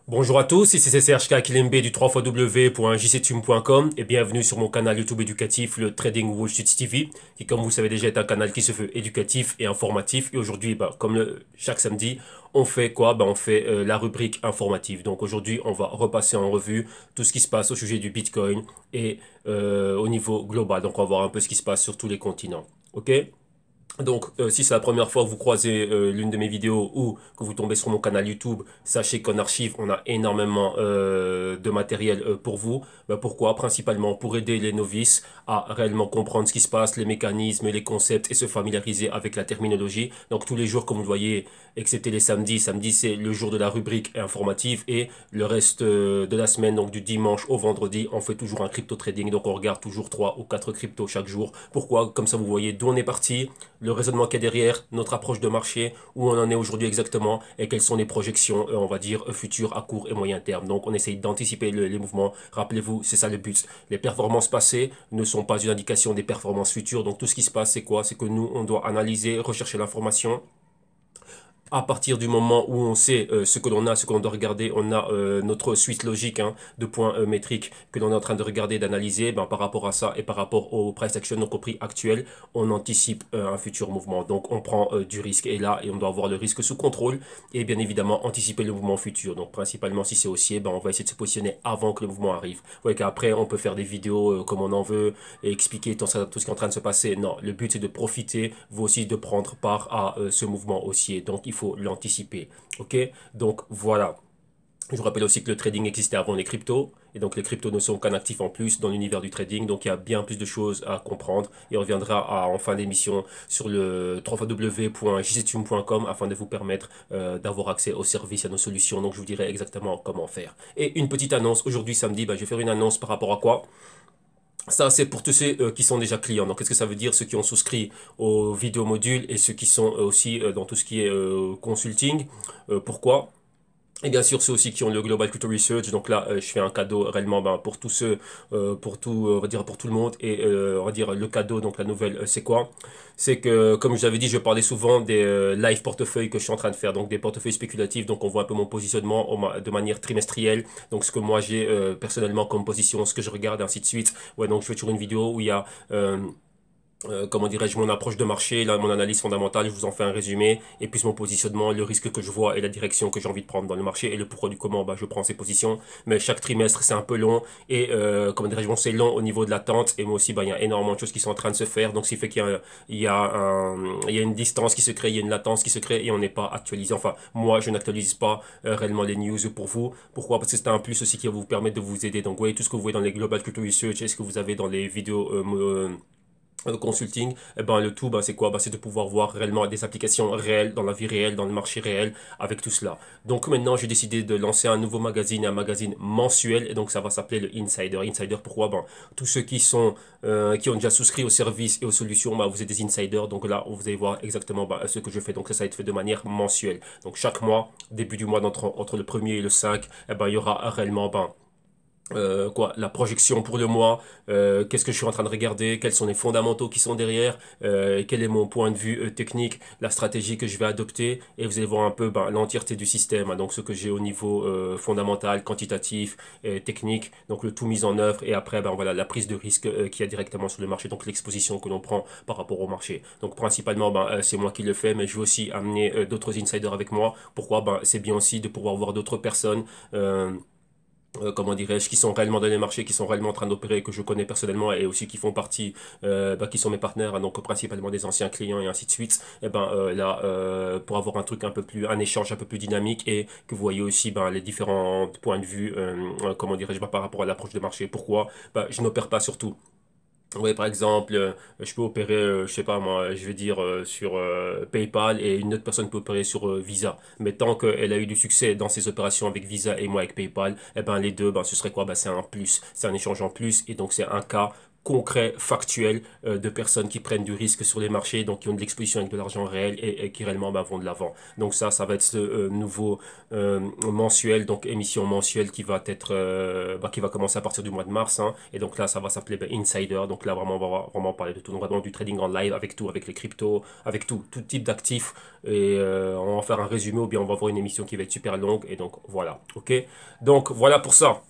Bonjour à tous, ici c'est Serge Kilembe du 3xw.jctum.com et bienvenue sur mon canal YouTube éducatif, le Trading Wall Street TV, qui comme vous savez déjà est un canal qui se veut éducatif et informatif. Et aujourd'hui, comme chaque samedi, on fait quoi? On fait la rubrique informative. Donc aujourd'hui, on va repasser en revue tout ce qui se passe au sujet du Bitcoin et au niveau global. Donc on va voir un peu ce qui se passe sur tous les continents. Ok? Donc, si c'est la première fois que vous croisez l'une de mes vidéos ou que vous tombez sur mon canal YouTube, sachez qu'en archive, on a énormément de matériel pour vous. Pourquoi? Principalement pour aider les novices à réellement comprendre ce qui se passe, les mécanismes, les concepts et se familiariser avec la terminologie. Donc, tous les jours, comme vous le voyez, excepté les samedis, samedi c'est le jour de la rubrique informative et le reste de la semaine, donc du dimanche au vendredi, on fait toujours un crypto trading. Donc, on regarde toujours 3 ou 4 cryptos chaque jour. Pourquoi? Comme ça, vous voyez d'où on est parti, le raisonnement qu'il y a derrière, notre approche de marché, où on en est aujourd'hui exactement et quelles sont les projections, on va dire, futures à court et moyen terme. Donc on essaye d'anticiper les mouvements. Rappelez-vous, c'est ça le but. Les performances passées ne sont pas une indication des performances futures. Donc tout ce qui se passe, c'est quoi? C'est que nous, on doit analyser, rechercher l'information à partir du moment où on sait ce que l'on a, ce que l'on doit regarder, on a notre suite logique de points métriques que l'on est en train de regarder, d'analyser, par rapport à ça et par rapport au price action, donc au prix actuel, on anticipe un futur mouvement. Donc on prend du risque et là, et on doit avoir le risque sous contrôle et bien évidemment anticiper le mouvement futur. Donc principalement si c'est haussier, on va essayer de se positionner avant que le mouvement arrive. Vous voyez qu'après on peut faire des vidéos comme on en veut et expliquer tout ce qui est en train de se passer. Non, le but c'est de profiter, vous aussi de prendre part à ce mouvement haussier. Donc il faut l'anticiper. Ok? Donc voilà. Je vous rappelle aussi que le trading existait avant les cryptos. Et donc les cryptos ne sont qu'un actif en plus dans l'univers du trading. Donc il y a bien plus de choses à comprendre. Et on reviendra en fin d'émission sur le www.jctum.com afin de vous permettre d'avoir accès aux services et à nos solutions. Donc je vous dirai exactement comment faire. Et une petite annonce. Aujourd'hui samedi, je vais faire une annonce par rapport à quoi? Ça, c'est pour tous ceux qui sont déjà clients. Donc, qu'est-ce que ça veut dire? Ceux qui ont souscrit aux vidéos modules et ceux qui sont aussi dans tout ce qui est consulting. Pourquoi? Et bien sûr, ceux aussi qui ont le Global Crypto Research. Donc là, je fais un cadeau réellement pour tous ceux, pour tout, on va dire pour tout le monde. Et on va dire le cadeau, donc la nouvelle, c'est quoi? C'est que, comme je l'avais dit, je parlais souvent des live portefeuilles que je suis en train de faire. Donc des portefeuilles spéculatifs. Donc on voit un peu mon positionnement de manière trimestrielle. Donc ce que moi j'ai personnellement comme position, ce que je regarde, et ainsi de suite. Ouais, donc je fais toujours une vidéo où il y a comment dirais-je, mon approche de marché, là, mon analyse fondamentale, je vous en fais un résumé, et puis mon positionnement, le risque que je vois et la direction que j'ai envie de prendre dans le marché, et le pourquoi du comment je prends ces positions. Mais chaque trimestre, c'est un peu long, et comment dirais-je, bon, c'est long au niveau de l'attente, et moi aussi, il y a énormément de choses qui sont en train de se faire, donc ce qui fait il y a une distance qui se crée, il y a une latence qui se crée, et on n'est pas actualisé. Enfin, moi, je n'actualise pas réellement les news pour vous. Pourquoi? Parce que c'est un plus aussi qui va vous permettre de vous aider. Donc, vous voyez, tout ce que vous voyez dans les Global Culture Research, et ce que vous avez dans les vidéos consulting, le tout, c'est quoi? C'est de pouvoir voir réellement des applications réelles, dans la vie réelle, dans le marché réel, avec tout cela. Donc maintenant, j'ai décidé de lancer un nouveau magazine, un magazine mensuel, et donc ça va s'appeler le Insider. Insider, pourquoi? Tous ceux qui ont déjà souscrit aux services et aux solutions, vous êtes des insiders. Donc là, vous allez voir exactement ce que je fais. Donc ça va être fait de manière mensuelle. Donc chaque mois, début du mois, entre le premier et le 5, il y aura réellement, la projection pour le mois, qu'est-ce que je suis en train de regarder, quels sont les fondamentaux qui sont derrière, quel est mon point de vue technique, la stratégie que je vais adopter, et vous allez voir un peu l'entièreté du système, donc ce que j'ai au niveau fondamental, quantitatif, technique, donc le tout mis en œuvre, et après voilà la prise de risque qu'il y a directement sur le marché, donc l'exposition que l'on prend par rapport au marché. Donc principalement c'est moi qui le fais, mais je veux aussi amener d'autres insiders avec moi. Pourquoi? C'est bien aussi de pouvoir voir d'autres personnes. Comment dirais-je, qui sont réellement dans les marchés, qui sont réellement en train d'opérer, que je connais personnellement et aussi qui font partie, qui sont mes partenaires, donc principalement des anciens clients et ainsi de suite. Pour avoir un truc un peu plus, un échange un peu plus dynamique et que vous voyez aussi les différents points de vue, comment dirais-je, par rapport à l'approche de marché. Pourquoi? Je n'opère pas sur tout. Oui, par exemple, je peux opérer, je sais pas moi, je vais dire sur PayPal et une autre personne peut opérer sur Visa. Mais tant qu'elle a eu du succès dans ses opérations avec Visa et moi avec PayPal, les deux, ce serait quoi? C'est un plus, c'est un échange en plus et donc c'est un cas concrets, factuels, de personnes qui prennent du risque sur les marchés, donc qui ont de l'exposition avec de l'argent réel et qui réellement vont de l'avant. Donc ça va être ce nouveau mensuel, donc émission mensuelle qui va être, qui va commencer à partir du mois de mars. Hein. Et donc là, ça va s'appeler Insider. Donc là, vraiment, on va vraiment parler de tout. Donc vraiment du trading en live avec tout, avec les cryptos, avec tout type d'actifs. Et on va faire un résumé ou bien on va voir une émission qui va être super longue. Et donc voilà, ok. Donc voilà pour ça.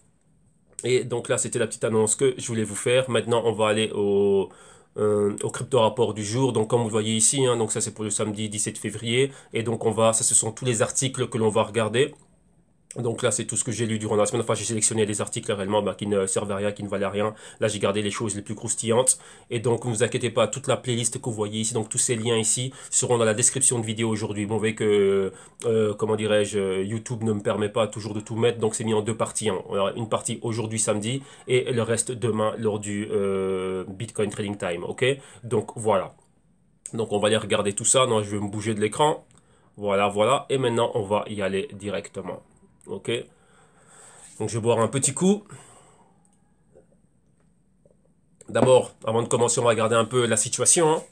Et donc là, c'était la petite annonce que je voulais vous faire. Maintenant, on va aller au crypto rapport du jour. Donc, comme vous le voyez ici, hein, donc ça c'est pour le samedi 17 février. Et donc, ça ce sont tous les articles que l'on va regarder. Donc là, c'est tout ce que j'ai lu durant la semaine. Enfin, j'ai sélectionné des articles réellement qui ne servent à rien, qui ne valaient rien. Là, j'ai gardé les choses les plus croustillantes. Et donc, ne vous inquiétez pas, toute la playlist que vous voyez ici, donc tous ces liens ici, seront dans la description de vidéo aujourd'hui. Bon, vous voyez que, comment dirais-je, YouTube ne me permet pas toujours de tout mettre, donc c'est mis en deux parties. Hein. On aura une partie aujourd'hui, samedi, et le reste demain lors du Bitcoin Trading Time. Ok? Donc voilà. Donc on va aller regarder tout ça. Non, je vais me bouger de l'écran. Voilà, voilà. Et maintenant, on va y aller directement. Ok? Donc je vais boire un petit coup. D'abord, avant de commencer, on va regarder un peu la situation. Hein.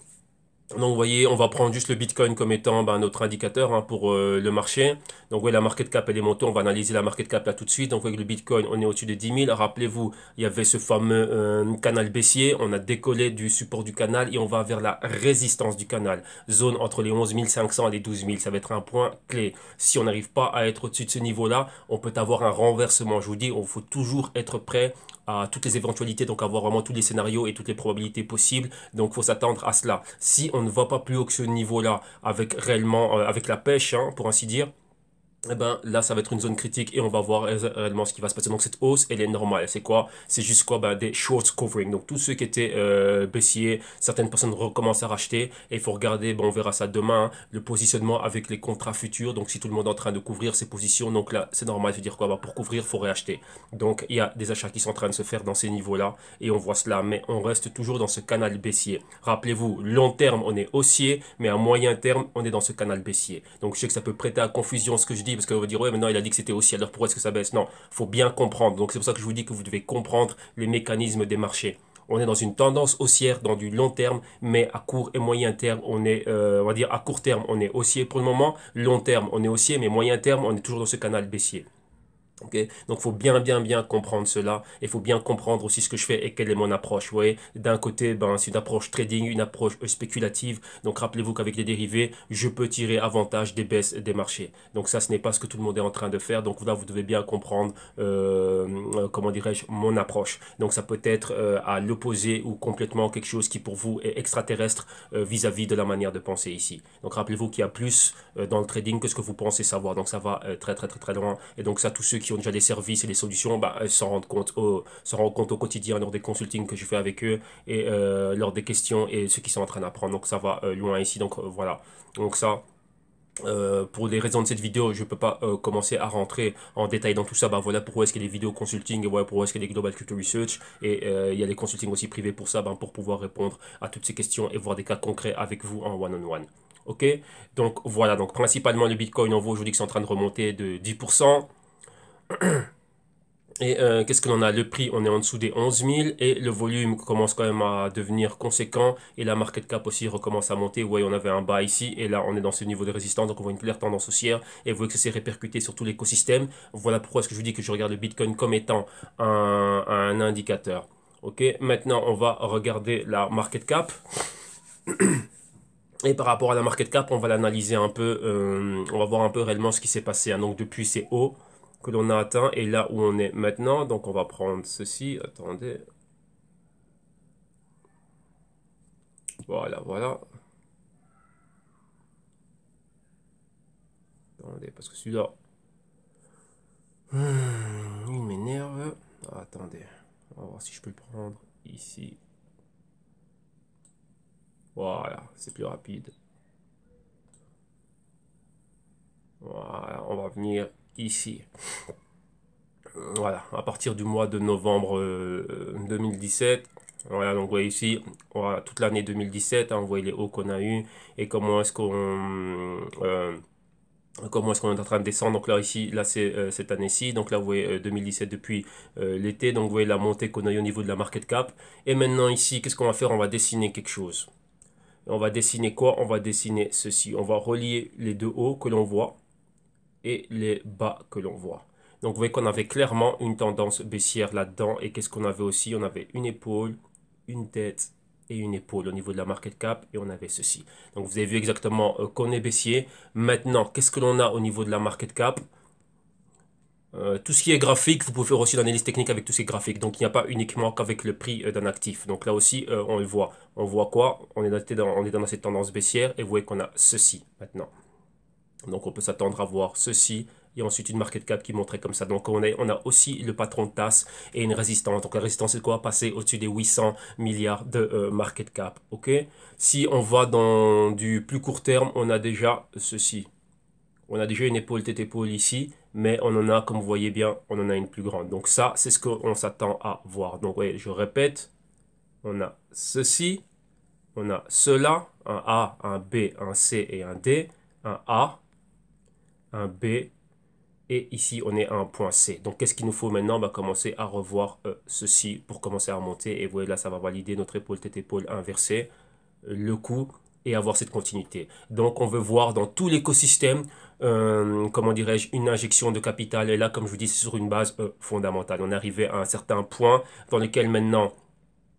Donc vous voyez, on va prendre juste le Bitcoin comme étant notre indicateur hein, pour le marché. Donc vous voyez, la market cap elle est montée, on va analyser la market cap là tout de suite. Donc avec le Bitcoin, on est au-dessus de 10 000. Rappelez-vous, il y avait ce fameux canal baissier. On a décollé du support du canal et on va vers la résistance du canal. Zone entre les 11 500 et les 12 000. Ça va être un point clé. Si on n'arrive pas à être au-dessus de ce niveau-là, on peut avoir un renversement. Je vous dis, il faut toujours être prêt à toutes les éventualités, donc avoir vraiment tous les scénarios et toutes les probabilités possibles. Donc, il faut s'attendre à cela. Si on ne va pas plus haut que ce niveau-là, avec réellement, avec la pêche, hein, pour ainsi dire, eh ben là ça va être une zone critique et on va voir réellement ce qui va se passer. Donc cette hausse elle est normale. C'est quoi? C'est juste quoi? Des short covering. Donc tous ceux qui étaient baissiers, certaines personnes recommencent à racheter et il faut regarder, on verra ça demain, hein, le positionnement avec les contrats futurs. Donc si tout le monde est en train de couvrir ses positions, donc là c'est normal. Je veux dire quoi? Pour couvrir, il faut réacheter. Donc il y a des achats qui sont en train de se faire dans ces niveaux-là et on voit cela, mais on reste toujours dans ce canal baissier. Rappelez-vous, long terme on est haussier, mais à moyen terme on est dans ce canal baissier. Donc je sais que ça peut prêter à confusion ce que je dis parce qu'on va dire ouais maintenant il a dit que c'était haussier, alors pourquoi est-ce que ça baisse? Non, faut bien comprendre. Donc c'est pour ça que je vous dis que vous devez comprendre les mécanismes des marchés. On est dans une tendance haussière dans du long terme, mais à court et moyen terme, on est, on va dire à court terme, on est haussier pour le moment. Long terme, on est haussier, mais moyen terme, on est toujours dans ce canal baissier. Okay. Donc, il faut bien comprendre cela. Il faut bien comprendre aussi ce que je fais et quelle est mon approche. Vous voyez, d'un côté, c'est une approche trading, une approche spéculative. Donc, rappelez-vous qu'avec les dérivés, je peux tirer avantage des baisses des marchés. Donc, ça, ce n'est pas ce que tout le monde est en train de faire. Donc, là, vous devez bien comprendre, comment dirais-je, mon approche. Donc, ça peut être à l'opposé ou complètement quelque chose qui, pour vous, est extraterrestre vis-à-vis de la manière de penser ici. Donc, rappelez-vous qu'il y a plus dans le trading que ce que vous pensez savoir. Donc, ça va très loin. Et donc, ça, tous ceux qui ont déjà des services et des solutions, s'en rendent compte au quotidien lors des consultings que je fais avec eux et lors des questions et ceux qui sont en train d'apprendre. Donc ça va loin ici. Donc voilà. Donc ça. Pour les raisons de cette vidéo, je ne peux pas commencer à rentrer en détail dans tout ça. Voilà pourquoi est-ce qu'il y a des vidéos consulting et voilà pourquoi est-ce qu'il y a des Global Crypto Research. Et il y a des consultings aussi privés pour ça, pour pouvoir répondre à toutes ces questions et voir des cas concrets avec vous en one-on-one. Ok, donc voilà, donc principalement le Bitcoin, on voit aujourd'hui que c'est en train de remonter de 10%. Et qu'est-ce que l'on a? Le prix, on est en dessous des 11 000 et le volume commence quand même à devenir conséquent et la market cap aussi recommence à monter. Vous voyez, on avait un bas ici et là on est dans ce niveau de résistance, donc on voit une claire tendance haussière et vous voyez que ça s'est répercuté sur tout l'écosystème. Voilà pourquoi est-ce que je vous dis que je regarde le Bitcoin comme étant un indicateur. Ok, maintenant on va regarder la market cap. Et par rapport à la market cap, on va l'analyser un peu, on va voir un peu réellement ce qui s'est passé. Hein. Donc depuis ces hauts que l'on a atteint et là où on est maintenant. Donc on va prendre ceci. Attendez. Voilà, voilà. Attendez, parce que celui-là, il m'énerve. Attendez, on va voir si je peux le prendre ici. Voilà, c'est plus rapide. Voilà, on va venir ici. Voilà, à partir du mois de novembre 2017. Voilà, donc vous voyez ici, voilà, toute l'année 2017, hein, vous voyez les hauts qu'on a eu et comment est-ce qu'on comment est-ce qu'on est en train de descendre. Donc là, ici, là, c'est cette année-ci. Donc là, vous voyez 2017 depuis l'été. Donc vous voyez la montée qu'on a eu au niveau de la market cap. Et maintenant, ici, qu'est-ce qu'on va faire? On va dessiner quelque chose. On va dessiner quoi? On va dessiner ceci. On va relier les deux hauts que l'on voit et les bas que l'on voit. Donc vous voyez qu'on avait clairement une tendance baissière là-dedans. Et qu'est-ce qu'on avait aussi? On avait une épaule, une tête et une épaule au niveau de la market cap, et on avait ceci. Donc vous avez vu exactement qu'on est baissier. Maintenant, qu'est-ce que l'on a au niveau de la market cap? Tout ce qui est graphique, vous pouvez faire aussi l'analyse technique avec tous ces graphiques. Donc il n'y a pas uniquement qu'avec le prix d'un actif. Donc là aussi, on le voit. On voit quoi? On est dans cette tendance baissière, et vous voyez qu'on a ceci maintenant. Donc on peut s'attendre à voir ceci et ensuite une market cap qui montrait comme ça. Donc on a aussi le patron de tasse et une résistance. Donc la résistance, c'est quoi? Passer au-dessus des 800 milliards de market cap. Ok. Si on va dans du plus court terme, on a déjà ceci. On a déjà une épaule tête épaule ici, mais on en a, comme vous voyez bien, on en a une plus grande. Donc ça, c'est ce qu'on s'attend à voir. Donc voyez, je répète, on a ceci, on a cela, un A, un B, un C et un D, un A, un B, et ici on est à un point C. Donc qu'est-ce qu'il nous faut maintenant? On va commencer à revoir ceci pour commencer à remonter. Et vous voyez là, ça va valider notre épaule tête épaule inversée, le coup, et avoir cette continuité. Donc on veut voir dans tout l'écosystème, comment dirais-je, une injection de capital. Et là, comme je vous dis, c'est sur une base fondamentale. On est arrivé à un certain point dans lequel maintenant,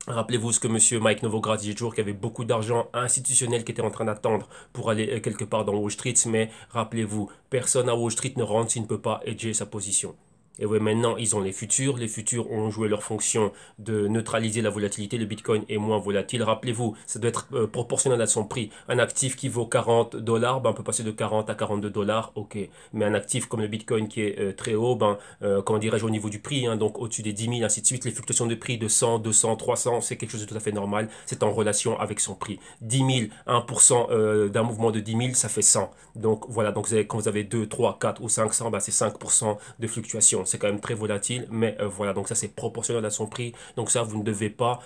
rappelez-vous ce que monsieur Mike Novogratz disait toujours, qu'il y avait beaucoup d'argent institutionnel qui était en train d'attendre pour aller quelque part dans Wall Street. Mais rappelez-vous, personne à Wall Street ne rentre s'il ne peut pas hedger sa position. Et ouais, maintenant, ils ont les futurs. Les futurs ont joué leur fonction de neutraliser la volatilité. Le Bitcoin est moins volatile. Rappelez-vous, ça doit être proportionnel à son prix. Un actif qui vaut 40 dollars, ben, on peut passer de 40 à 42 dollars, ok. Mais un actif comme le Bitcoin qui est très haut, ben, comment dirais-je, au niveau du prix, hein, donc au-dessus des 10 000, ainsi de suite, les fluctuations de prix de 100, 200, 300, c'est quelque chose de tout à fait normal. C'est en relation avec son prix. 10 000, 1% d'un mouvement de 10 000, ça fait 100. Donc voilà, donc quand vous avez 2, 3, 4 ou 500, ben, c'est 5% de fluctuation. C'est quand même très volatile, mais voilà, donc ça c'est proportionnel à son prix. Donc ça, vous ne devez pas,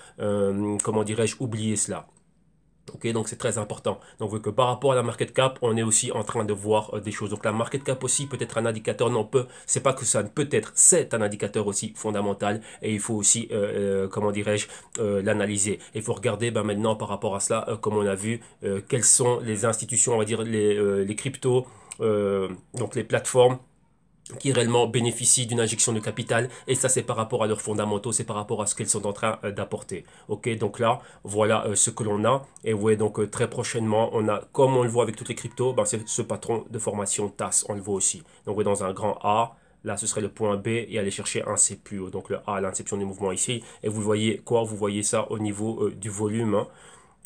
comment dirais-je, oublier cela. Ok, donc c'est très important. Donc, vu que par rapport à la market cap, on est aussi en train de voir des choses. Donc, la market cap aussi peut être un indicateur. Non, c'est pas que ça ne peut être, c'est un indicateur aussi fondamental. Et il faut aussi, comment dirais-je, l'analyser. Il faut regarder ben, maintenant par rapport à cela, comme on a vu, quelles sont les institutions, on va dire les cryptos, donc les plateformes qui réellement bénéficient d'une injection de capital, et ça c'est par rapport à leurs fondamentaux, c'est par rapport à ce qu'elles sont en train d'apporter. Ok, donc là voilà ce que l'on a, et vous voyez donc très prochainement on a, comme on le voit avec toutes les cryptos, ben, c'est ce patron de formation TAS, on le voit aussi. Donc vous voyez dans un grand A, là ce serait le point B, et aller chercher un C plus haut, donc le A, l'inception du mouvement ici, et vous voyez quoi? Vous voyez ça au niveau du volume, hein.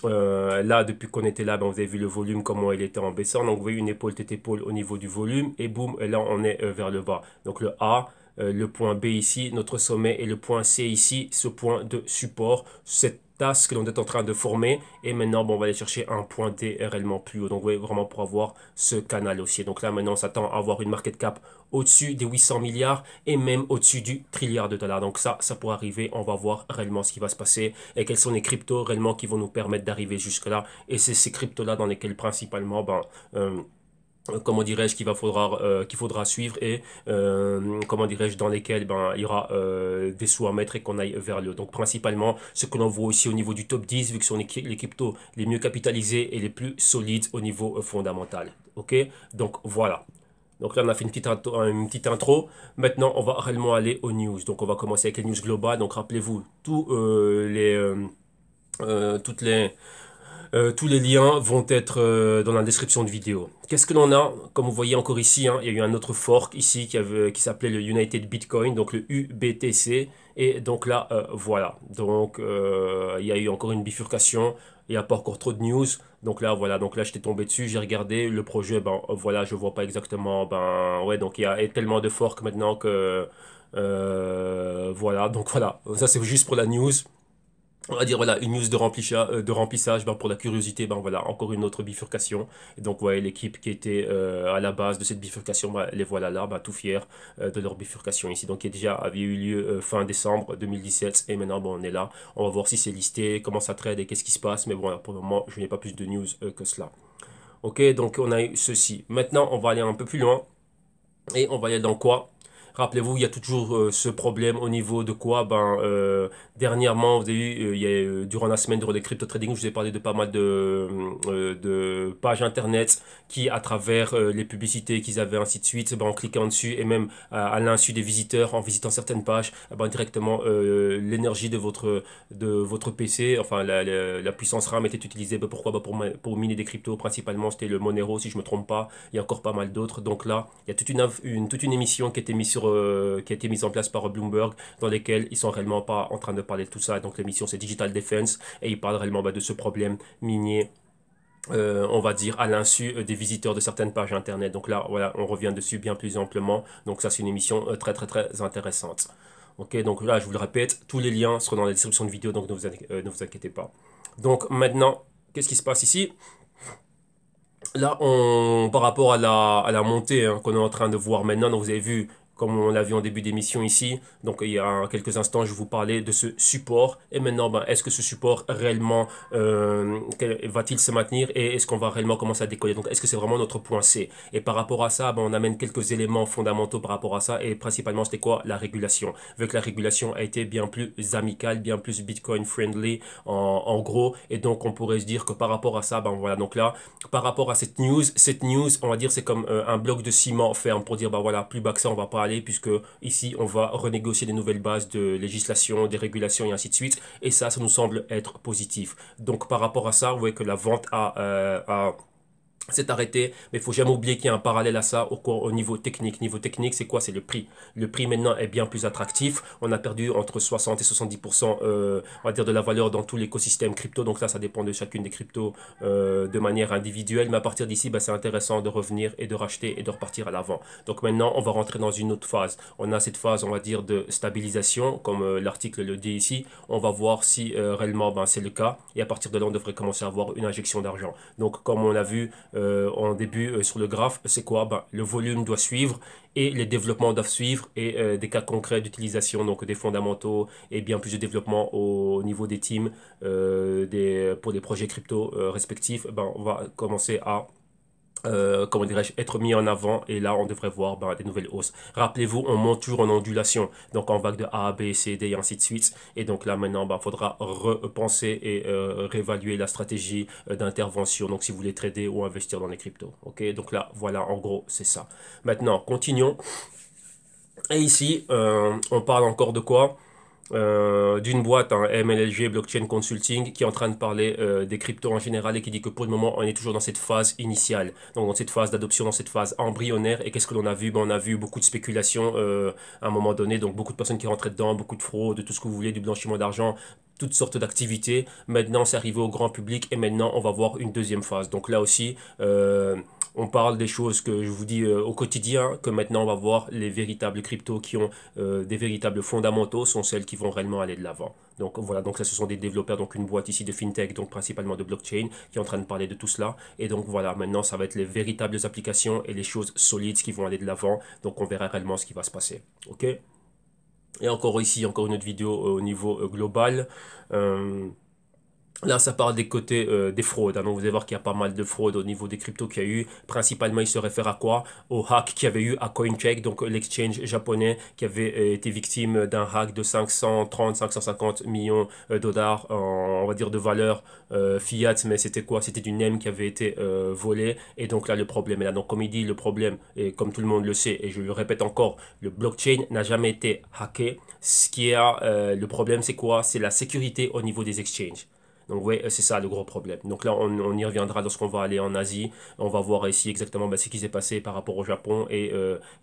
Là, depuis qu'on était là, ben, vous avez vu le volume, comment il était en baissant. Donc, vous voyez une épaule, tête, épaule au niveau du volume. Et boum, et là, on est vers le bas. Donc, le A, le point B ici, notre sommet, et le point C ici, ce point de support. Cette tasse que l'on est en train de former. Et maintenant, bon, on va aller chercher un point D réellement plus haut. Donc, vous voyez, vraiment pour avoir ce canal haussier. Donc là, maintenant, on s'attend à avoir une market cap au-dessus des 800 milliards et même au-dessus du trilliard de dollars. Donc ça pourrait arriver. On va voir réellement ce qui va se passer et quels sont les cryptos réellement qui vont nous permettre d'arriver jusque-là. Et c'est ces cryptos-là dans lesquels principalement, ben, comment dirais-je, qu'il faudra suivre, et comment dirais-je, dans lesquels ben, il y aura des sous à mettre et qu'on aille vers le haut. Donc principalement ce que l'on voit aussi au niveau du top 10, vu que ce sont les cryptos les mieux capitalisés et les plus solides au niveau fondamental. Ok, donc voilà. Donc là, on a fait une petite intro. Maintenant, on va réellement aller aux news. Donc, on va commencer avec les news globales. Donc, rappelez-vous, toutes les, tous les liens vont être dans la description de vidéo. Qu'est-ce que l'on a? Comme vous voyez encore ici, hein, il y a eu un autre fork ici qui s'appelait le United Bitcoin, donc le UBTC. Et donc là, voilà. Donc, il y a eu encore une bifurcation. Il n'y a pas encore trop de news. Donc là, voilà. Donc là, j'étais tombé dessus, j'ai regardé le projet. Ben voilà, je vois pas exactement. Ben ouais, donc il y a tellement de forks maintenant que voilà. Donc voilà. Ça, c'est juste pour la news. On va dire voilà une news de remplissage, ben, pour la curiosité, ben voilà encore une autre bifurcation. Et donc ouais, l'équipe qui était à la base de cette bifurcation, ben, les voilà là, ben, tout fiers de leur bifurcation ici, donc qui déjà avait eu lieu fin décembre 2017, et maintenant bon, on est là, on va voir si c'est listé, comment ça trade et qu'est-ce qui se passe, mais bon là, pour le moment je n'ai pas plus de news que cela. Ok, donc on a eu ceci. Maintenant, on va aller un peu plus loin et on va aller dans quoi? Rappelez-vous, il y a toujours ce problème au niveau de quoi? Dernièrement, vous avez eu, il y a, durant la semaine durant les crypto trading, je vous ai parlé de pas mal de pages internet qui, à travers les publicités qu'ils avaient, ainsi de suite, en cliquant dessus et même à l'insu des visiteurs, en visitant certaines pages, directement l'énergie de votre PC, enfin la puissance RAM était utilisée. Pourquoi? Pour miner des cryptos, principalement, c'était le Monero, si je me trompe pas. Il y a encore pas mal d'autres. Donc là, il y a toute une émission qui a été qui a été mise en place par Bloomberg, dans lesquelles ils sont réellement pas en train de parler de tout ça. Donc l'émission c'est Digital Defense et ils parlent réellement de ce problème minier. On va dire à l'insu des visiteurs de certaines pages internet. Donc là, voilà, on revient dessus bien plus amplement. Donc ça, c'est une émission très intéressante. Ok, donc là, je vous le répète, tous les liens seront dans la description de vidéo, donc ne vous inquiétez pas. Donc maintenant, qu'est-ce qui se passe ici? Là, par rapport à la montée qu'on est en train de voir maintenant, donc vous avez vu, comme on l'a vu en début d'émission ici, donc il y a quelques instants, je vous parlais de ce support. Et maintenant, est-ce que ce support réellement va-t-il se maintenir et est-ce qu'on va réellement commencer à décoller? Donc, est-ce que c'est vraiment notre point C? Et par rapport à ça, on amène quelques éléments fondamentaux par rapport à ça et principalement, c'était quoi? La régulation. Vu que la régulation a été bien plus amicale, bien plus Bitcoin friendly en gros, et donc on pourrait se dire que par rapport à ça, voilà, donc là, par rapport à cette news, on va dire, c'est comme un bloc de ciment ferme pour dire, voilà, plus bas que ça, on va pas aller, puisque ici, on va renégocier des nouvelles bases de législation, des régulations et ainsi de suite. Et ça nous semble être positif. Donc, par rapport à ça, vous voyez que la vente c'est arrêté, mais il faut jamais oublier qu'il y a un parallèle à ça au niveau technique. Niveau technique, c'est quoi? C'est le prix. Le prix maintenant est bien plus attractif. On a perdu entre 60 et 70%, on va dire, de la valeur dans tout l'écosystème crypto. Donc là, ça dépend de chacune des cryptos de manière individuelle. Mais à partir d'ici, c'est intéressant de revenir et de racheter et de repartir à l'avant. Donc maintenant, on va rentrer dans une autre phase. On a cette phase, on va dire, de stabilisation, comme l'article le dit ici. On va voir si réellement c'est le cas. Et à partir de là, on devrait commencer à avoir une injection d'argent. Donc comme on l'a vu, en début sur le graphe, c'est quoi? Le volume doit suivre et les développements doivent suivre et des cas concrets d'utilisation, donc des fondamentaux et bien plus de développement au niveau des teams pour des projets crypto respectifs, on va commencer à comment dirais-je, être mis en avant et là on devrait voir des nouvelles hausses. Rappelez-vous, on monte toujours en ondulation, donc en vague de A, B, C, D et ainsi de suite. Et donc là maintenant, faudra repenser et réévaluer la stratégie d'intervention. Donc si vous voulez trader ou investir dans les cryptos. Ok, donc là voilà, en gros c'est ça. Maintenant, continuons. Et ici, on parle encore de quoi? D'une boîte, MLLG Blockchain Consulting, qui est en train de parler des cryptos en général et qui dit que pour le moment, on est toujours dans cette phase initiale, donc dans cette phase d'adoption, dans cette phase embryonnaire. Et qu'est-ce que l'on a vu? On a vu beaucoup de spéculation à un moment donné, donc beaucoup de personnes qui rentraient dedans, beaucoup de fraude, tout ce que vous voulez, du blanchiment d'argent, toutes sortes d'activités. Maintenant, c'est arrivé au grand public et maintenant, on va voir une deuxième phase. Donc là aussi, on parle des choses que je vous dis au quotidien, que maintenant on va voir les véritables cryptos qui ont des véritables fondamentaux sont celles qui vont réellement aller de l'avant. Donc voilà, donc ça ce sont des développeurs, donc une boîte ici de fintech, donc principalement de blockchain, qui est en train de parler de tout cela. Et donc voilà, maintenant ça va être les véritables applications et les choses solides qui vont aller de l'avant. Donc on verra réellement ce qui va se passer. Ok? Et encore ici, encore une autre vidéo au niveau global. Là, ça parle des côtés des fraudes. Donc, vous allez voir qu'il y a pas mal de fraudes au niveau des cryptos qu'il y a eu. Principalement, il se réfère à quoi? Au hack qu'il y avait eu à CoinCheck, donc l'exchange japonais qui avait été victime d'un hack de 530-550 millions de dollars, on va dire de valeur fiat, mais c'était quoi? C'était du NEM qui avait été volé. Et donc là, le problème est là. Donc, comme il dit, le problème, et comme tout le monde le sait, et je le répète encore, le blockchain n'a jamais été hacké. Ce qui est le problème, c'est quoi? C'est la sécurité au niveau des exchanges. Donc oui, c'est ça le gros problème. Donc là, on y reviendra lorsqu'on va aller en Asie. On va voir ici exactement ce qui s'est passé par rapport au Japon et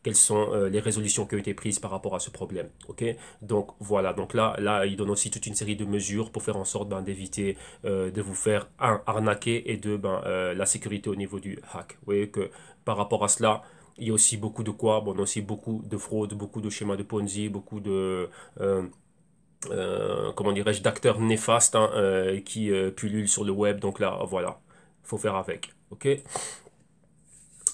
quelles sont les résolutions qui ont été prises par rapport à ce problème. Ok? Donc voilà. Donc là, il donne aussi toute une série de mesures pour faire en sorte d'éviter de vous faire arnaquer et de la sécurité au niveau du hack. Vous voyez que par rapport à cela, il y a aussi beaucoup de quoi? On a aussi beaucoup de fraude, beaucoup de schémas de Ponzi, beaucoup de comment dirais-je, d'acteurs néfastes qui pullulent sur le web. Donc là, voilà, faut faire avec. Ok.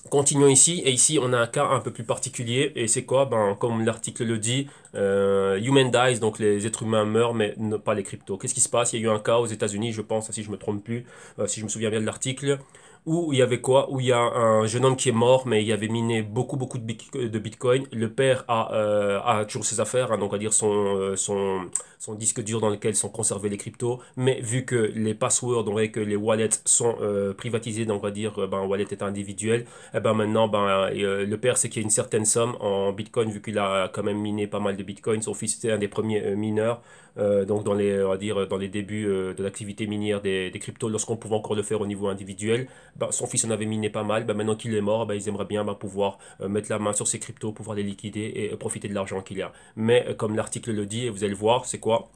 Continuons ici, et ici on a un cas un peu plus particulier, et c'est quoi? Comme l'article le dit, human dies, donc les êtres humains meurent, mais pas les cryptos. Qu'est-ce qui se passe? Il y a eu un cas aux États-Unis, je pense, si je me trompe plus, si je me souviens bien de l'article, où il y avait quoi? Où il y a un jeune homme qui est mort, mais il avait miné beaucoup de Bitcoin. Le père a toujours ses affaires, hein, donc on va dire son disque dur dans lequel sont conservés les cryptos. Mais vu que les passwords, donc que les wallets sont privatisés, donc on va dire ben, un wallet est individuel, et ben maintenant le père c'est qu'il y a une certaine somme en Bitcoin, vu qu'il a quand même miné pas mal de Bitcoin. Son fils était un des premiers mineurs. Donc dans les, on va dire, dans les débuts de l'activité minière des cryptos, lorsqu'on pouvait encore le faire au niveau individuel, bah, son fils en avait miné pas mal. Bah, maintenant qu'il est mort, bah, ils aimeraient bien bah, pouvoir mettre la main sur ces cryptos, pouvoir les liquider et profiter de l'argent qu'il y a. Mais comme l'article le dit, et vous allez le voir, c'est quoi?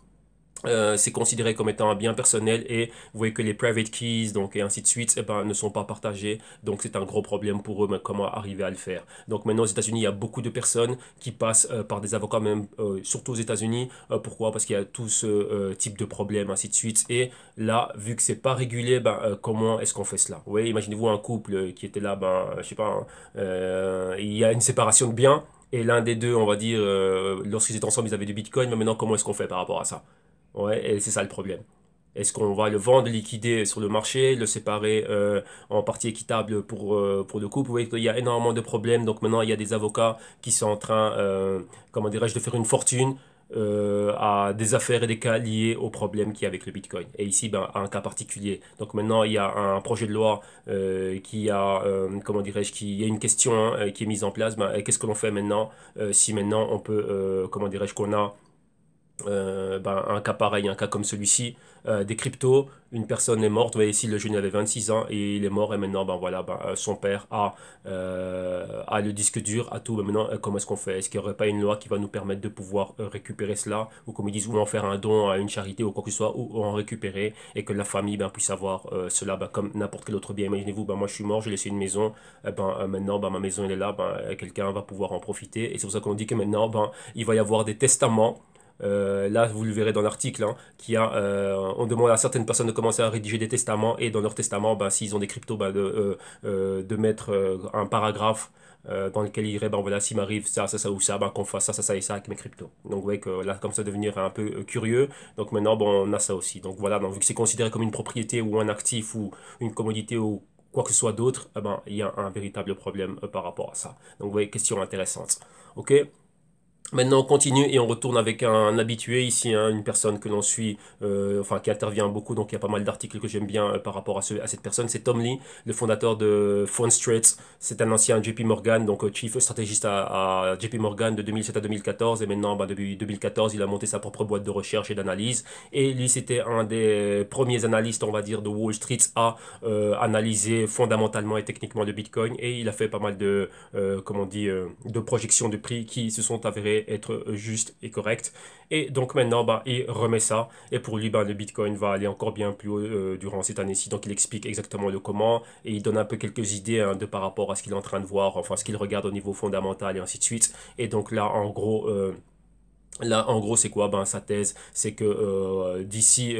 C'est considéré comme étant un bien personnel et vous voyez que les private keys donc et ainsi de suite eh ben, ne sont pas partagés, donc c'est un gros problème pour eux, mais comment arriver à le faire. Donc maintenant aux États-Unis il y a beaucoup de personnes qui passent par des avocats, même surtout aux États-Unis. Pourquoi? Parce qu'il y a tout ce type de problème ainsi de suite, et là vu que c'est pas régulé, ben, comment est-ce qu'on fait cela? Vous voyez, imaginez-vous un couple qui était là, ben, je sais pas, hein, il y a une séparation de biens. Et l'un des deux, on va dire, lorsqu'ils étaient ensemble, ils avaient du Bitcoin, mais maintenant, comment est-ce qu'on fait par rapport à ça? Ouais, et c'est ça le problème. Est-ce qu'on va le vendre, le liquider sur le marché, le séparer en partie équitable pour le couple? Vous voyez qu'il y a énormément de problèmes. Donc maintenant, il y a des avocats qui sont en train, comment dirais-je, de faire une fortune à des affaires et des cas liés aux problèmes qu'il y a avec le Bitcoin. Et ici, ben, à un cas particulier. Donc maintenant, il y a un projet de loi qui a, comment dirais-je, qui il y a une question hein, qui est mise en place. Ben, et qu'est-ce que l'on fait maintenant si maintenant on peut, comment dirais-je, qu'on a ben, un cas pareil, un cas comme celui-ci, des cryptos, une personne est morte. Vous voyez ici, le jeune avait 26 ans et il est mort. Et maintenant, ben voilà, ben, son père a le disque dur, a tout. Mais maintenant, comment est-ce qu'on fait? Est-ce qu'il n'y aurait pas une loi qui va nous permettre de pouvoir récupérer cela? Ou comme ils disent, ou en faire un don à une charité ou quoi que ce soit, ou en récupérer et que la famille ben, puisse avoir cela ben, comme n'importe quel autre bien. Imaginez-vous, ben, moi je suis mort, j'ai laissé une maison. Ben, maintenant, ben, ma maison elle est là, ben, quelqu'un va pouvoir en profiter. Et c'est pour ça qu'on dit que maintenant, ben, il va y avoir des testaments là, vous le verrez dans l'article, hein, on demande à certaines personnes de commencer à rédiger des testaments et dans leur testament, ben, s'ils ont des cryptos, ben, de mettre un paragraphe dans lequel il dirait, ben voilà, s'il m'arrive ça ou ça, ben, qu'on fasse ça et ça avec mes cryptos. Donc vous voyez que là, comme ça, devenir un peu curieux. Donc maintenant, bon, on a ça aussi. Donc voilà, donc, vu que c'est considéré comme une propriété ou un actif ou une commodité ou quoi que ce soit d'autre, eh ben, il y a un véritable problème par rapport à ça. Donc vous voyez, question intéressante. Ok? Maintenant, on continue et on retourne avec un habitué ici, hein, une personne que l'on suit, enfin qui intervient beaucoup, donc il y a pas mal d'articles que j'aime bien par rapport à cette personne. C'est Tom Lee, le fondateur de Fundstrat. C'est un ancien JP Morgan, donc chief stratégiste à JP Morgan de 2007 à 2014. Et maintenant, bah, depuis 2014, il a monté sa propre boîte de recherche et d'analyse. Et lui, c'était un des premiers analystes, on va dire, de Wall Street à analyser fondamentalement et techniquement le Bitcoin. Et il a fait pas mal de, comment on dit, de projections de prix qui se sont avérées être justes et correctes. Et donc maintenant, bah, il remet ça. Et pour lui, bah, le Bitcoin va aller encore bien plus haut durant cette année-ci. Donc il explique exactement le comment et il donne un peu quelques idées hein, de par rapport à ce qu'il est en train de voir, enfin ce qu'il regarde au niveau fondamental et ainsi de suite. Et donc là, en gros, c'est quoi? Ben, sa thèse, c'est que d'ici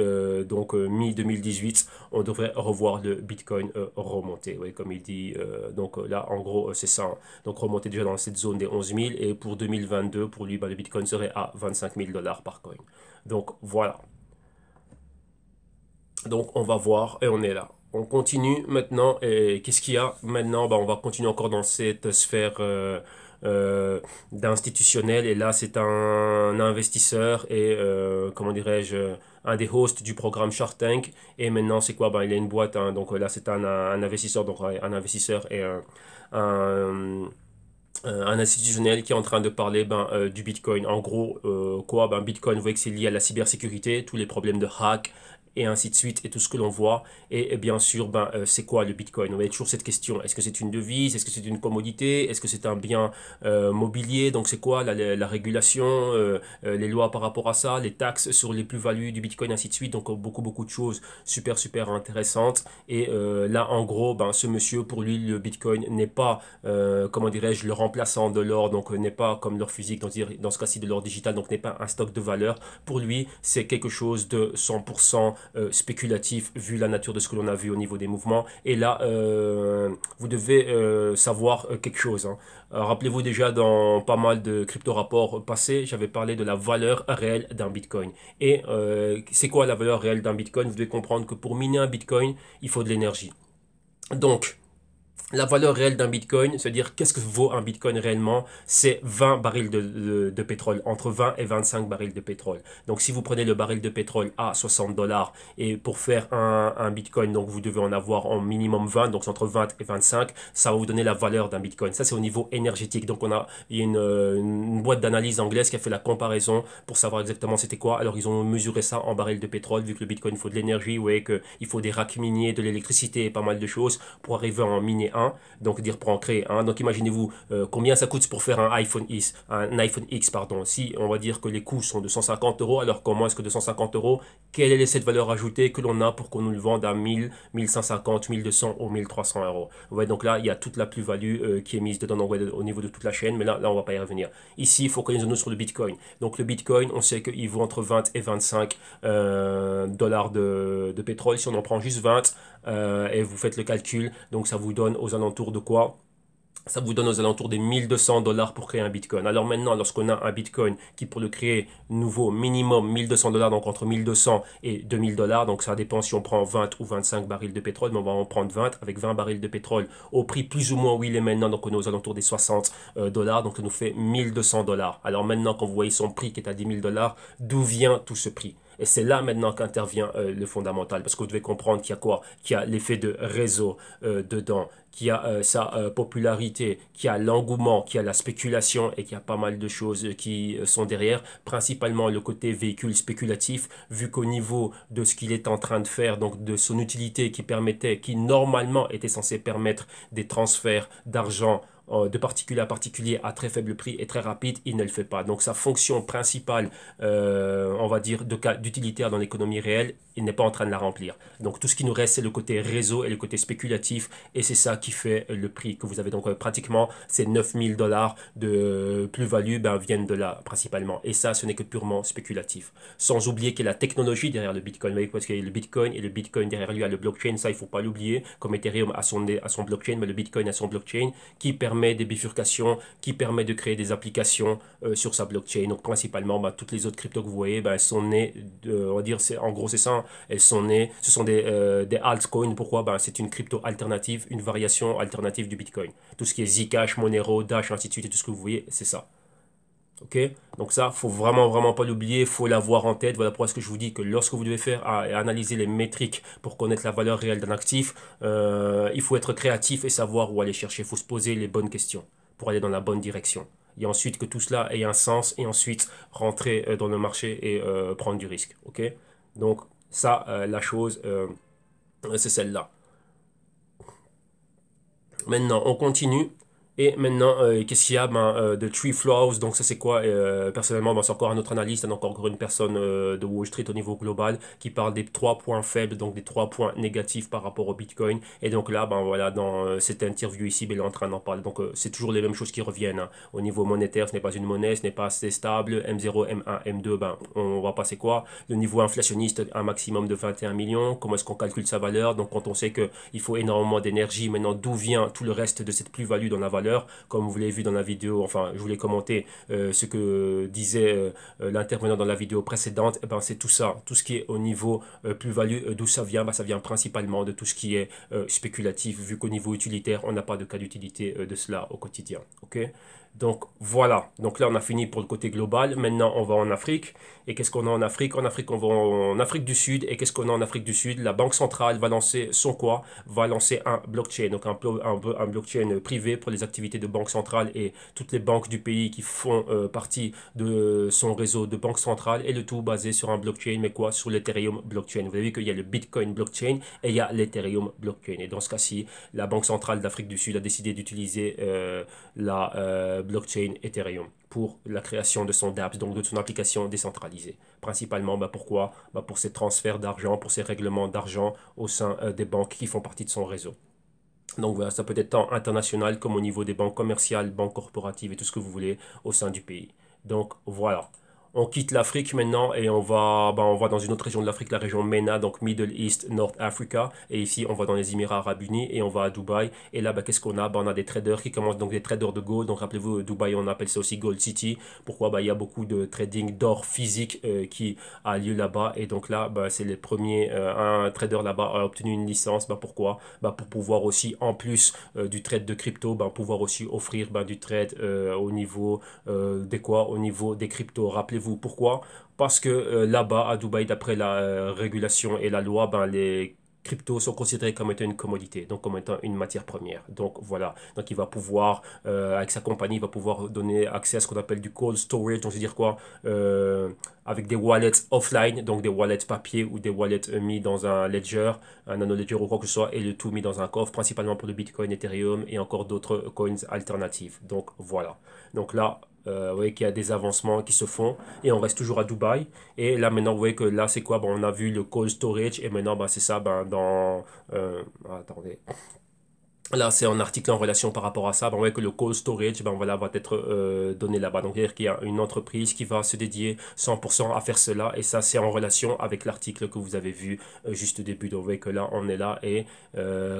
donc mi-2018, on devrait revoir le Bitcoin remonter. Ouais, comme il dit. Donc là, en gros, c'est ça, hein. Donc remonter déjà dans cette zone des 11 000. Et pour 2022, pour lui, ben, le Bitcoin serait à 25 000 dollars par coin. Donc voilà. Donc on va voir et on est là. On continue maintenant. Et qu'est-ce qu'il y a maintenant? Ben, on va continuer encore dans cette sphère euh, d'institutionnel. Et là, c'est un investisseur et, comment dirais-je, un des hosts du programme Shark Tank. Et maintenant, c'est quoi? Ben, il a une boîte, hein. Donc là, c'est un investisseur, donc un investisseur et un, un institutionnel qui est en train de parler ben, du Bitcoin. En gros, quoi? Ben, Bitcoin, vous voyez que c'est lié à la cybersécurité, tous les problèmes de hack et ainsi de suite, et tout ce que l'on voit. Et bien sûr, ben, c'est quoi le Bitcoin? On a toujours cette question. Est-ce que c'est une devise? Est-ce que c'est une commodité? Est-ce que c'est un bien mobilier? Donc c'est quoi la régulation, les lois par rapport à ça, les taxes sur les plus-values du Bitcoin, ainsi de suite. Donc beaucoup de choses super intéressantes. Et là, en gros, ben, ce monsieur, pour lui, le Bitcoin n'est pas comment dirais-je, le remplaçant de l'or, donc n'est pas comme l'or physique, dans ce cas-ci de l'or digital, donc n'est pas un stock de valeur. Pour lui, c'est quelque chose de 100% spéculatif, vu la nature de ce que l'on a vu au niveau des mouvements. Et là, vous devez savoir quelque chose, hein. Rappelez-vous déjà, dans pas mal de crypto-rapports passés, j'avais parlé de la valeur réelle d'un Bitcoin. Et c'est quoi la valeur réelle d'un Bitcoin? Vous devez comprendre que pour miner un Bitcoin, il faut de l'énergie. Donc, la valeur réelle d'un bitcoin, c'est-à-dire qu'est-ce que vaut un bitcoin réellement, c'est 20 barils de pétrole, entre 20 et 25 barils de pétrole. Donc si vous prenez le baril de pétrole à 60 dollars et pour faire un bitcoin, donc vous devez en avoir en minimum 20, donc c'est entre 20 et 25, ça va vous donner la valeur d'un bitcoin. Ça c'est au niveau énergétique. Donc il y a une boîte d'analyse anglaise qui a fait la comparaison pour savoir exactement c'était quoi. Alors ils ont mesuré ça en barils de pétrole, vu que le bitcoin il faut de l'énergie, vous voyez qu'il faut des racks miniers, de l'électricité et pas mal de choses pour arriver à en miner un, donc dire pour en créer un. Donc imaginez-vous combien ça coûte pour faire un iPhone X, pardon. Si on va dire que les coûts sont de 150 euros, alors comment est-ce que de 150 euros, quelle est cette valeur ajoutée que l'on a pour qu'on nous le vende à 1000, 1150, 1200 ou 1300 euros. Ouais, donc là, il y a toute la plus-value qui est mise dedans au niveau de toute la chaîne, mais là on va pas y revenir. Ici, il faut qu'on nous sur le Bitcoin. Donc le Bitcoin, on sait qu'il vaut entre 20 et 25 dollars de pétrole. Si on en prend juste 20, et vous faites le calcul, donc ça vous donne aux alentours de quoi? Ça vous donne aux alentours des 1200 dollars pour créer un bitcoin. Alors maintenant, lorsqu'on a un bitcoin qui pour le créer nouveau minimum 1200 dollars, donc entre 1200 et 2000 dollars, donc ça dépend si on prend 20 ou 25 barils de pétrole, mais on va en prendre 20 avec 20 barils de pétrole au prix plus ou moins où il est maintenant, donc on est aux alentours des 60 dollars, donc ça nous fait 1200 dollars. Alors maintenant, quand vous voyez son prix qui est à 10 000 dollars, d'où vient tout ce prix? Et c'est là maintenant qu'intervient le fondamental, parce que vous devez comprendre qu'il y a quoi? Qu'il y a l'effet de réseau dedans, qu'il y a sa popularité, qu'il y a l'engouement, qu'il y a la spéculation et qu'il y a pas mal de choses qui sont derrière, principalement le côté véhicule spéculatif, vu qu'au niveau de ce qu'il est en train de faire, donc de son utilité qui permettait, qui normalement était censé permettre des transferts d'argent de particulier à particulier à très faible prix et très rapide, il ne le fait pas. Donc sa fonction principale, on va dire, d'utilitaire dans l'économie réelle, il n'est pas en train de la remplir. Donc tout ce qui nous reste, c'est le côté réseau et le côté spéculatif, et c'est ça qui fait le prix que vous avez. Donc pratiquement, ces 9000 dollars de plus-value viennent de là, principalement. Et ça, ce n'est que purement spéculatif. Sans oublier qu'il y a la technologie derrière le Bitcoin. Vous voyez, parce qu'il y a le Bitcoin, et le Bitcoin derrière lui a le blockchain, ça, il ne faut pas l'oublier, comme Ethereum a son blockchain, mais le Bitcoin a son blockchain, qui permet des bifurcations, qui permet de créer des applications sur sa blockchain. Donc principalement, toutes les autres cryptos que vous voyez, elles sont nées, on va dire, en gros c'est ça, elles sont nées, ce sont des altcoins. Pourquoi? C'est une crypto alternative, une variation alternative du Bitcoin. Tout ce qui est Zcash, Monero, Dash, ainsi de suite, et tout ce que vous voyez, c'est ça. Ok? Donc ça, faut vraiment, vraiment pas l'oublier, faut l'avoir en tête. Voilà pourquoi est-ce que je vous dis que lorsque vous devez faire et analyser les métriques pour connaître la valeur réelle d'un actif, il faut être créatif et savoir où aller chercher. Il faut se poser les bonnes questions pour aller dans la bonne direction. Et ensuite que tout cela ait un sens et ensuite rentrer dans le marché et prendre du risque. Ok? Donc ça, la chose, c'est celle-là. Maintenant, on continue. Et maintenant, qu'est-ce qu'il y a de Three Flaws, donc ça c'est quoi? Personnellement, c'est encore un autre analyste, encore une personne de Wall Street au niveau global qui parle des trois points faibles, donc des trois points négatifs par rapport au Bitcoin. Et donc là, voilà, dans cette interview ici, il est en train d'en parler. Donc c'est toujours les mêmes choses qui reviennent, hein. Au niveau monétaire, ce n'est pas une monnaie, ce n'est pas assez stable. M0, M1, M2, on va passer quoi? Le niveau inflationniste, un maximum de 21 millions. Comment est-ce qu'on calcule sa valeur? Donc quand on sait qu'il faut énormément d'énergie, maintenant d'où vient tout le reste de cette plus-value dans la valeur? Comme vous l'avez vu dans la vidéo, enfin je voulais commenter ce que disait l'intervenant dans la vidéo précédente, c'est tout ça, tout ce qui est au niveau plus-value, d'où ça vient? Ça vient principalement de tout ce qui est spéculatif, vu qu'au niveau utilitaire, on n'a pas de cas d'utilité de cela au quotidien. Ok? Donc voilà, donc là on a fini pour le côté global. Maintenant on va en Afrique. Et qu'est-ce qu'on a en Afrique? En Afrique, on va en Afrique du Sud. Et qu'est-ce qu'on a en Afrique du Sud? La Banque centrale va lancer son quoi? Va lancer un blockchain, donc un blockchain privé pour les activités de banque centrale et toutes les banques du pays qui font partie de son réseau de banque centrale. Et le tout basé sur un blockchain, mais quoi? Sur l'Ethereum blockchain. Vous avez vu qu'il y a le Bitcoin blockchain et il y a l'Ethereum blockchain. Et dans ce cas-ci, la Banque centrale d'Afrique du Sud a décidé d'utiliser la blockchain Ethereum pour la création de son dApps, donc de son application décentralisée. Principalement, pourquoi? Pour ces transferts d'argent, pour ces règlements d'argent au sein des banques qui font partie de son réseau. Donc voilà, ça peut être tant international comme au niveau des banques commerciales, banques corporatives et tout ce que vous voulez au sein du pays. Donc voilà. On quitte l'Afrique maintenant et on va dans une autre région de l'Afrique, la région MENA, donc Middle East, North Africa. Et ici, on va dans les Émirats Arabes Unis et on va à Dubaï. Et là, qu'est-ce qu'on a? On a des traders qui commencent, donc des traders de gold. Donc rappelez-vous, Dubaï, on appelle ça aussi Gold City. Pourquoi? Il y a beaucoup de trading d'or physique qui a lieu là-bas. Et donc là, c'est les premiers. Un trader là-bas a obtenu une licence. Pourquoi? Pour pouvoir aussi, en plus du trade de crypto, pouvoir aussi offrir du trade au niveau des quoi? Au niveau des cryptos. Rappelez-vous pourquoi? Parce que là-bas, à Dubaï, d'après la régulation et la loi, les cryptos sont considérés comme étant une commodité, donc comme étant une matière première. Donc voilà, donc il va pouvoir, avec sa compagnie, il va pouvoir donner accès à ce qu'on appelle du cold storage, donc c'est-à-dire quoi? Avec des wallets offline, donc des wallets papier ou des wallets mis dans un ledger, un nano ledger ou quoi que ce soit, et le tout mis dans un coffre, principalement pour le Bitcoin, Ethereum et encore d'autres coins alternatifs. Donc voilà. Donc là, vous voyez qu'il y a des avancements qui se font et on reste toujours à Dubaï. Et là maintenant, vous voyez que là c'est quoi? On a vu le cold storage et maintenant c'est ça dans... attendez. Là, c'est un article en relation par rapport à ça. On voit que le cold storage voilà, va être donné là-bas. Donc, c'est-à-dire qu'il y a une entreprise qui va se dédier 100% à faire cela. Et ça, c'est en relation avec l'article que vous avez vu juste au début. Donc, vous voyez que là, on est là et,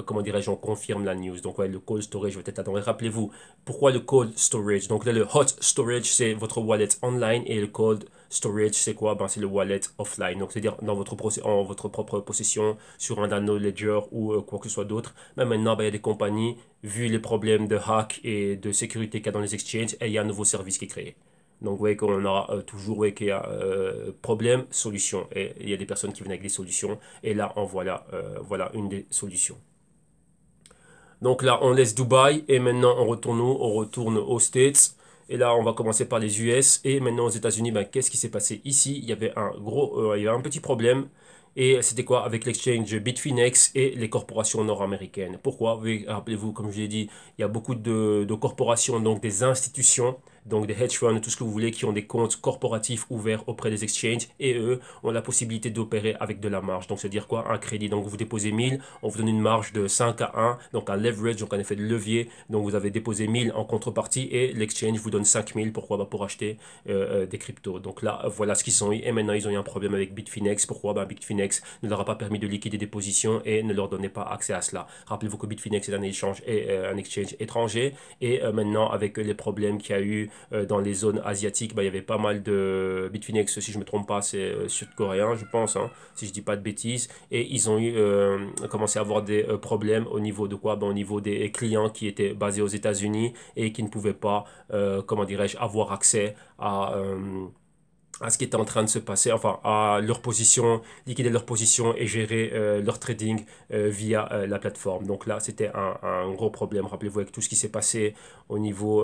comment dirais-je, on confirme la news. Donc, ouais, le cold storage va être attendre. Rappelez-vous, pourquoi le cold storage? Donc, là, le hot storage, c'est votre wallet online et le cold storage, c'est quoi? C'est le wallet offline. Donc, c'est-à-dire dans en votre propre possession sur un nano ledger ou quoi que ce soit d'autre. Mais maintenant, il y a des compagnies, vu les problèmes de hack et de sécurité qu'il y a dans les exchanges, et il y a un nouveau service qui est créé. Donc, vous voyez qu'on aura toujours qu'il y a problème, solution. Et il y a des personnes qui viennent avec des solutions. Et là, voilà une des solutions. Donc là, on laisse Dubaï et maintenant on retourne où? On retourne aux States. Et là, on va commencer par les US. Et maintenant aux États-Unis, qu'est-ce qui s'est passé ici? Il y avait il y avait un petit problème. Et c'était quoi? Avec l'exchange Bitfinex et les corporations nord-américaines. Pourquoi? Oui, rappelez-vous, comme je l'ai dit, il y a beaucoup de corporations, donc des institutions, donc des hedge funds, tout ce que vous voulez, qui ont des comptes corporatifs ouverts auprès des exchanges. Et eux ont la possibilité d'opérer avec de la marge. Donc, c'est-à-dire quoi? Un crédit. Donc, vous déposez 1000, on vous donne une marge de 5 à 1, donc un leverage, donc un effet de levier. Donc, vous avez déposé 1000 en contrepartie et l'exchange vous donne 5000. Pourquoi? Pour acheter des cryptos. Donc là, voilà ce qu'ils ont eu. Et maintenant, ils ont eu un problème avec Bitfinex. Pourquoi? Bitfinex ne leur a pas permis de liquider des positions et ne leur donnait pas accès à cela. Rappelez-vous que Bitfinex est un échange et un exchange étranger. Et maintenant, avec les problèmes qu'il y a eu dans les zones asiatiques, il y avait pas mal de Bitfinex, si je ne me trompe pas, c'est sud-coréen, je pense, hein, si je dis pas de bêtises. Et ils ont eu commencé à avoir des problèmes au niveau de quoi? Au niveau des clients qui étaient basés aux États-Unis et qui ne pouvaient pas, comment dirais-je, avoir accès à ce qui était en train de se passer, enfin à leur position, liquider leur position et gérer leur trading via la plateforme. Donc là, c'était un gros problème. Rappelez-vous avec tout ce qui s'est passé au niveau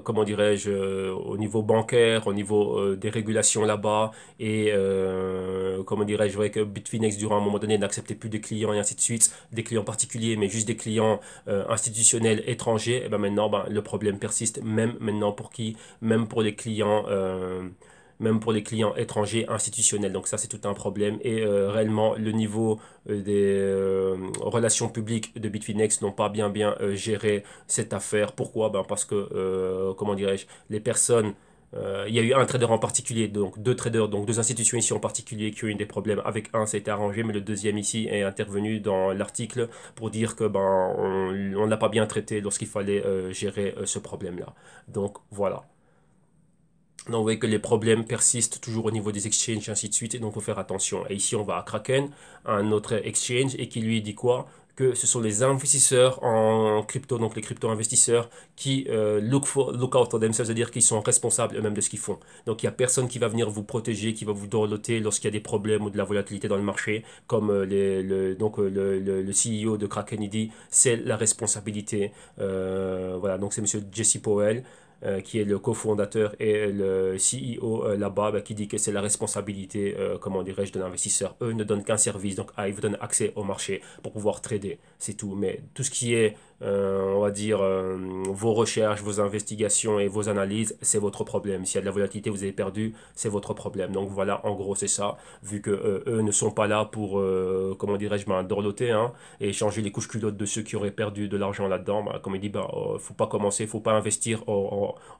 comment dirais-je, au niveau bancaire, au niveau des régulations là-bas, et comment dirais-je, je voyais que Bitfinex, durant un moment donné, n'acceptait plus des clients et ainsi de suite, des clients particuliers, mais juste des clients institutionnels étrangers. Et maintenant, le problème persiste, même maintenant pour qui? Même pour les clients. Même pour les clients étrangers institutionnels. Donc ça, c'est tout un problème. Et réellement, le niveau des relations publiques de Bitfinex n'ont pas bien géré cette affaire. Pourquoi? Parce que, comment dirais-je, les personnes il y a eu un trader en particulier, donc deux traders, donc deux institutions ici en particulier qui ont eu des problèmes. Avec un, ça a été arrangé, mais le deuxième ici est intervenu dans l'article pour dire que on n'a pas bien traité lorsqu'il fallait gérer ce problème-là. Donc voilà. Donc, vous voyez que les problèmes persistent toujours au niveau des exchanges et ainsi de suite, et donc il faut faire attention. Et ici, on va à Kraken, un autre exchange, et qui lui dit quoi? Que ce sont les investisseurs en crypto, donc les crypto-investisseurs, qui look out for themselves, c'est-à-dire qu'ils sont responsables eux-mêmes de ce qu'ils font. Donc il n'y a personne qui va venir vous protéger, qui va vous dorloter lorsqu'il y a des problèmes ou de la volatilité dans le marché, comme le CEO de Kraken il dit, c'est la responsabilité. Voilà, donc c'est monsieur Jesse Powell qui est le cofondateur et le CEO là-bas, qui dit que c'est la responsabilité, comment dirais-je, de l'investisseur. Eux ne donnent qu'un service, donc ils vous donnent accès au marché pour pouvoir trader, c'est tout. Mais tout ce qui est, on va dire, vos recherches, vos investigations et vos analyses, c'est votre problème. S'il y a de la volatilité, vous avez perdu, c'est votre problème. Donc voilà, en gros, c'est ça, vu que eux ne sont pas là pour, comment dirais-je, dorloter, hein, et changer les couches culottes de ceux qui auraient perdu de l'argent là-dedans. Comme il dit, faut pas commencer, faut pas investir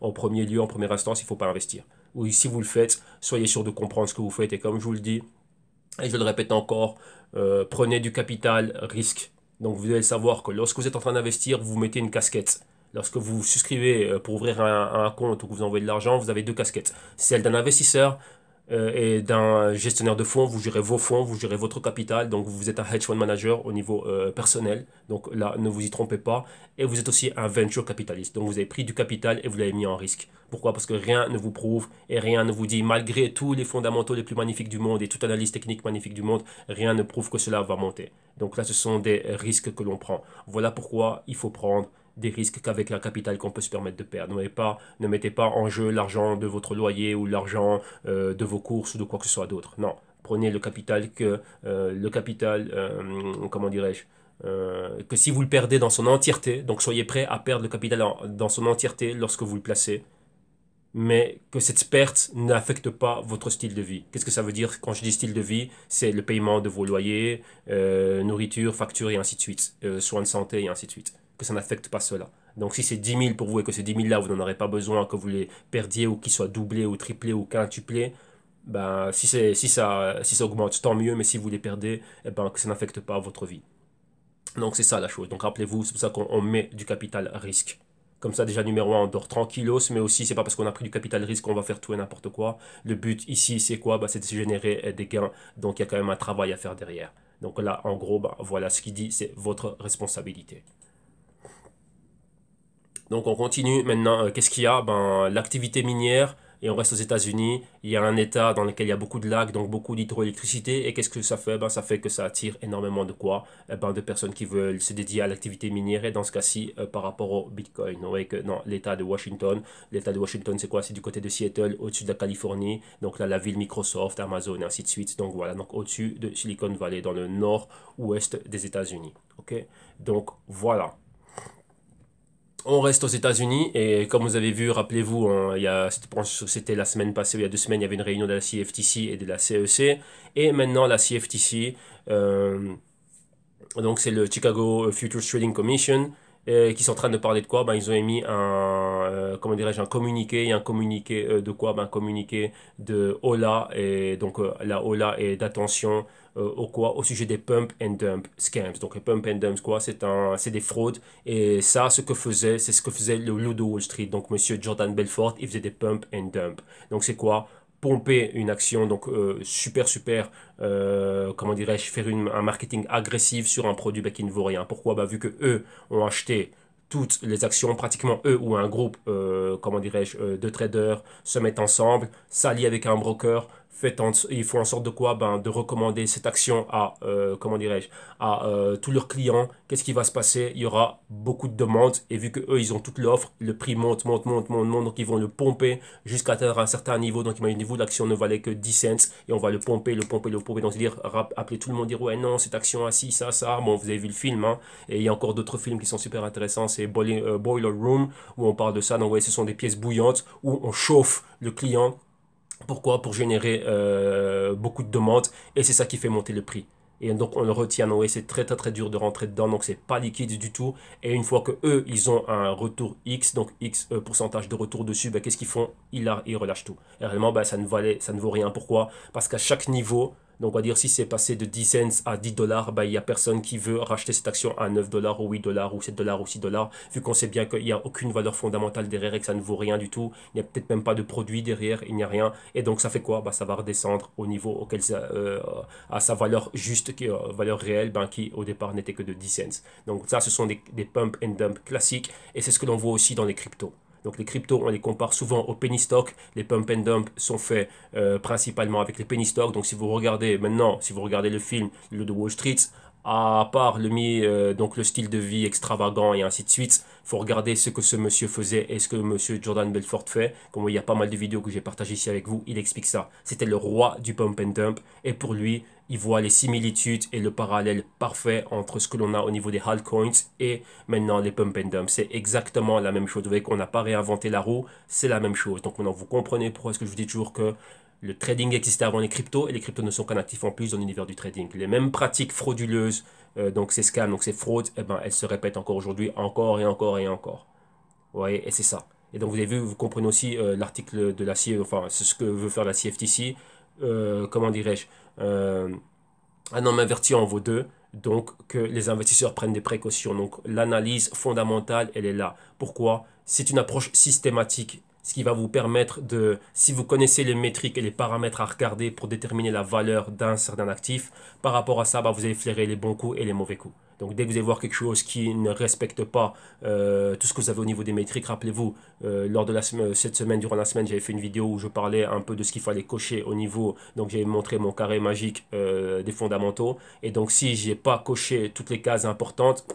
en premier lieu, en première instance, il faut pas investir. ou si vous le faites, soyez sûr de comprendre ce que vous faites. Et comme je vous le dis, et je le répète encore, prenez du capital risque. Donc vous devez savoir que lorsque vous êtes en train d'investir, vous mettez une casquette. Lorsque vous souscrivez pour ouvrir un compte ou que vous envoyez de l'argent, vous avez deux casquettes. Celle d'un investisseur et d'un gestionnaire de fonds. Vous gérez votre capital. Donc vous êtes un hedge fund manager au niveau personnel. Donc là, ne vous y trompez pas. Et vous êtes aussi un venture capitaliste. Donc vous avez pris du capital et vous l'avez mis en risque. Pourquoi? Parce que rien ne vous prouve et rien ne vous dit, malgré tous les fondamentaux les plus magnifiques du monde et toute analyse technique magnifique du monde, rien ne prouve que cela va monter. Donc là, ce sont des risques que l'on prend. Voilà pourquoi il faut prendre des risques qu'avec un capital qu'on peut se permettre de perdre. Ne mettez pas en jeu l'argent de votre loyer ou l'argent de vos courses ou de quoi que ce soit d'autre. Non, prenez comment dirais-je, que si vous le perdez dans son entièreté, donc soyez prêt à perdre le capital dans son entièreté lorsque vous le placez, mais que cette perte n'affecte pas votre style de vie. Qu'est-ce que ça veut dire quand je dis style de vie? C'est le paiement de vos loyers, nourriture, factures et ainsi de suite, soins de santé et ainsi de suite. Que ça n'affecte pas cela. Donc si c'est 10 000 pour vous et que ces 10 000 là, vous n'en aurez pas besoin, que vous les perdiez ou qu'ils soient doublés ou triplés ou quintuplés, ben, si ça augmente, tant mieux, mais si vous les perdez, eh ben, que ça n'affecte pas votre vie. Donc c'est ça la chose. Donc rappelez-vous, c'est pour ça qu'on met du capital risque. Comme ça, déjà, numéro un, on dort tranquillos, mais aussi, c'est pas parce qu'on a pris du capital risque qu'on va faire tout et n'importe quoi. Le but ici, c'est quoi? Bah, c'est de générer des gains. Donc, il y a quand même un travail à faire derrière. Donc là, en gros, bah, voilà ce qu'il dit, c'est votre responsabilité. Donc on continue maintenant. Qu'est-ce qu'il y a? Ben, l'activité minière, et on reste aux États-Unis. Il y a un État dans lequel il y a beaucoup de lacs, donc beaucoup d'hydroélectricité. Et qu'est-ce que ça fait? Ben, ça fait que ça attire énormément de quoi? Ben, de personnes qui veulent se dédier à l'activité minière. Et dans ce cas-ci, par rapport au Bitcoin. Vous voyez que non, l'État de Washington, c'est quoi? C'est du côté de Seattle, au-dessus de la Californie. Donc là, la ville Microsoft, Amazon, et ainsi de suite. Donc voilà, donc au-dessus de Silicon Valley, dans le nord-ouest des États-Unis. Ok? Donc voilà. On reste aux États-Unis et comme vous avez vu, rappelez-vous, hein, c'était la semaine passée, il y a 2 semaines, il y avait une réunion de la CFTC et de la CEC. Et maintenant, la CFTC, donc c'est le Chicago Futures Trading Commission, qui sont en train de parler de quoi? Ben, ils ont émis comment dirais-je, un communiqué, et un communiqué de quoi? Ben, un communiqué de HOLA, et donc la HOLA est d'attention au sujet des pump and dump scams. Donc les pump and dump, quoi? C'est des fraudes, et ça, c'est ce que faisait le loup de Wall Street. Donc monsieur Jordan Belfort, il faisait des pump and dump. Donc c'est quoi? Pomper une action, donc super, comment dirais-je, faire un marketing agressif sur un produit qui ne vaut rien. Pourquoi? Bah, vu que eux ont acheté toutes les actions, pratiquement eux ou un groupe, comment dirais-je, de traders se mettent ensemble, s'allient avec un broker, ils font en sorte de quoi? Ben, de recommander cette action à, comment dirais-je, à tous leurs clients. Qu'est-ce qui va se passer? Il y aura beaucoup de demandes et vu que eux ils ont toute l'offre, le prix monte, donc ils vont le pomper jusqu'à atteindre un certain niveau. Donc imaginez-vous, l'action ne valait que 10 cents et on va le pomper. Donc c'est-à-dire appeler tout le monde, dire ouais non, cette action a ci, ça. Bon, vous avez vu le film, hein, et il y a encore d'autres films qui sont super intéressants. C'est Boiler Room où on parle de ça. Donc ouais, ce sont des pièces bouillantes où on chauffe le client. Pourquoi? Pour générer beaucoup de demandes et c'est ça qui fait monter le prix. Et donc on le retient, non, et c'est très dur de rentrer dedans, donc c'est pas liquide du tout. Et une fois que eux, ils ont un retour X, donc X pourcentage de retour dessus, ben, qu'est-ce qu'ils font? Ils relâchent tout. Et réellement, ben, ça ne vaut rien. Pourquoi? Parce qu'à chaque niveau, donc on va dire si c'est passé de 10 cents à 10 dollars, ben, il n'y a personne qui veut racheter cette action à 9 dollars ou 8 dollars ou 7 dollars ou 6 dollars, vu qu'on sait bien qu'il n'y a aucune valeur fondamentale derrière et que ça ne vaut rien du tout. Il n'y a peut-être même pas de produit derrière, il n'y a rien. Et donc ça fait quoi? Ben, ça va redescendre au niveau auquel à sa valeur juste, valeur réelle, ben, qui au départ n'était que de 10 cents. Donc ça, ce sont des pump and dump classiques et c'est ce que l'on voit aussi dans les cryptos. Donc les cryptos, on les compare souvent au penny stock. Les pump and dump sont faits principalement avec les penny stock. Donc si vous regardez le film Le de Wall Street, à part donc le style de vie extravagant et ainsi de suite, il faut regarder ce que ce monsieur faisait et ce que monsieur Jordan Belfort fait. Comme il y a pas mal de vidéos que j'ai partagées ici avec vous, il explique ça. C'était le roi du pump and dump et pour lui, il voit les similitudes et le parallèle parfait entre ce que l'on a au niveau des altcoins et maintenant les pump and dump. C'est exactement la même chose. Vous voyez qu'on n'a pas réinventé la roue, c'est la même chose. Donc maintenant vous comprenez pourquoi est-ce que je vous dis toujours que le trading existait avant les cryptos et les cryptos ne sont qu'un actif en plus dans l'univers du trading. Les mêmes pratiques frauduleuses, donc ces fraudes, eh ben, elles se répètent encore aujourd'hui, encore et encore et encore. Vous voyez, et c'est ça. Et donc vous avez vu, vous comprenez aussi l'article de la enfin c'est ce que veut faire la CFTC, comment dirais-je, un homme averti en vaut deux, donc que les investisseurs prennent des précautions. Donc l'analyse fondamentale, elle est là. Pourquoi? C'est une approche systématique, ce qui va vous permettre de, si vous connaissez les métriques et les paramètres à regarder pour déterminer la valeur d'un certain actif, par rapport à ça, bah, vous allez flairer les bons coups et les mauvais coups. Donc dès que vous allez voir quelque chose qui ne respecte pas tout ce que vous avez au niveau des métriques, rappelez-vous, lors de cette semaine, durant la semaine, j'avais fait une vidéo où je parlais un peu de ce qu'il fallait cocher au niveau, donc j'avais montré mon carré magique des fondamentaux, et donc si j'ai pas coché toutes les cases importantes,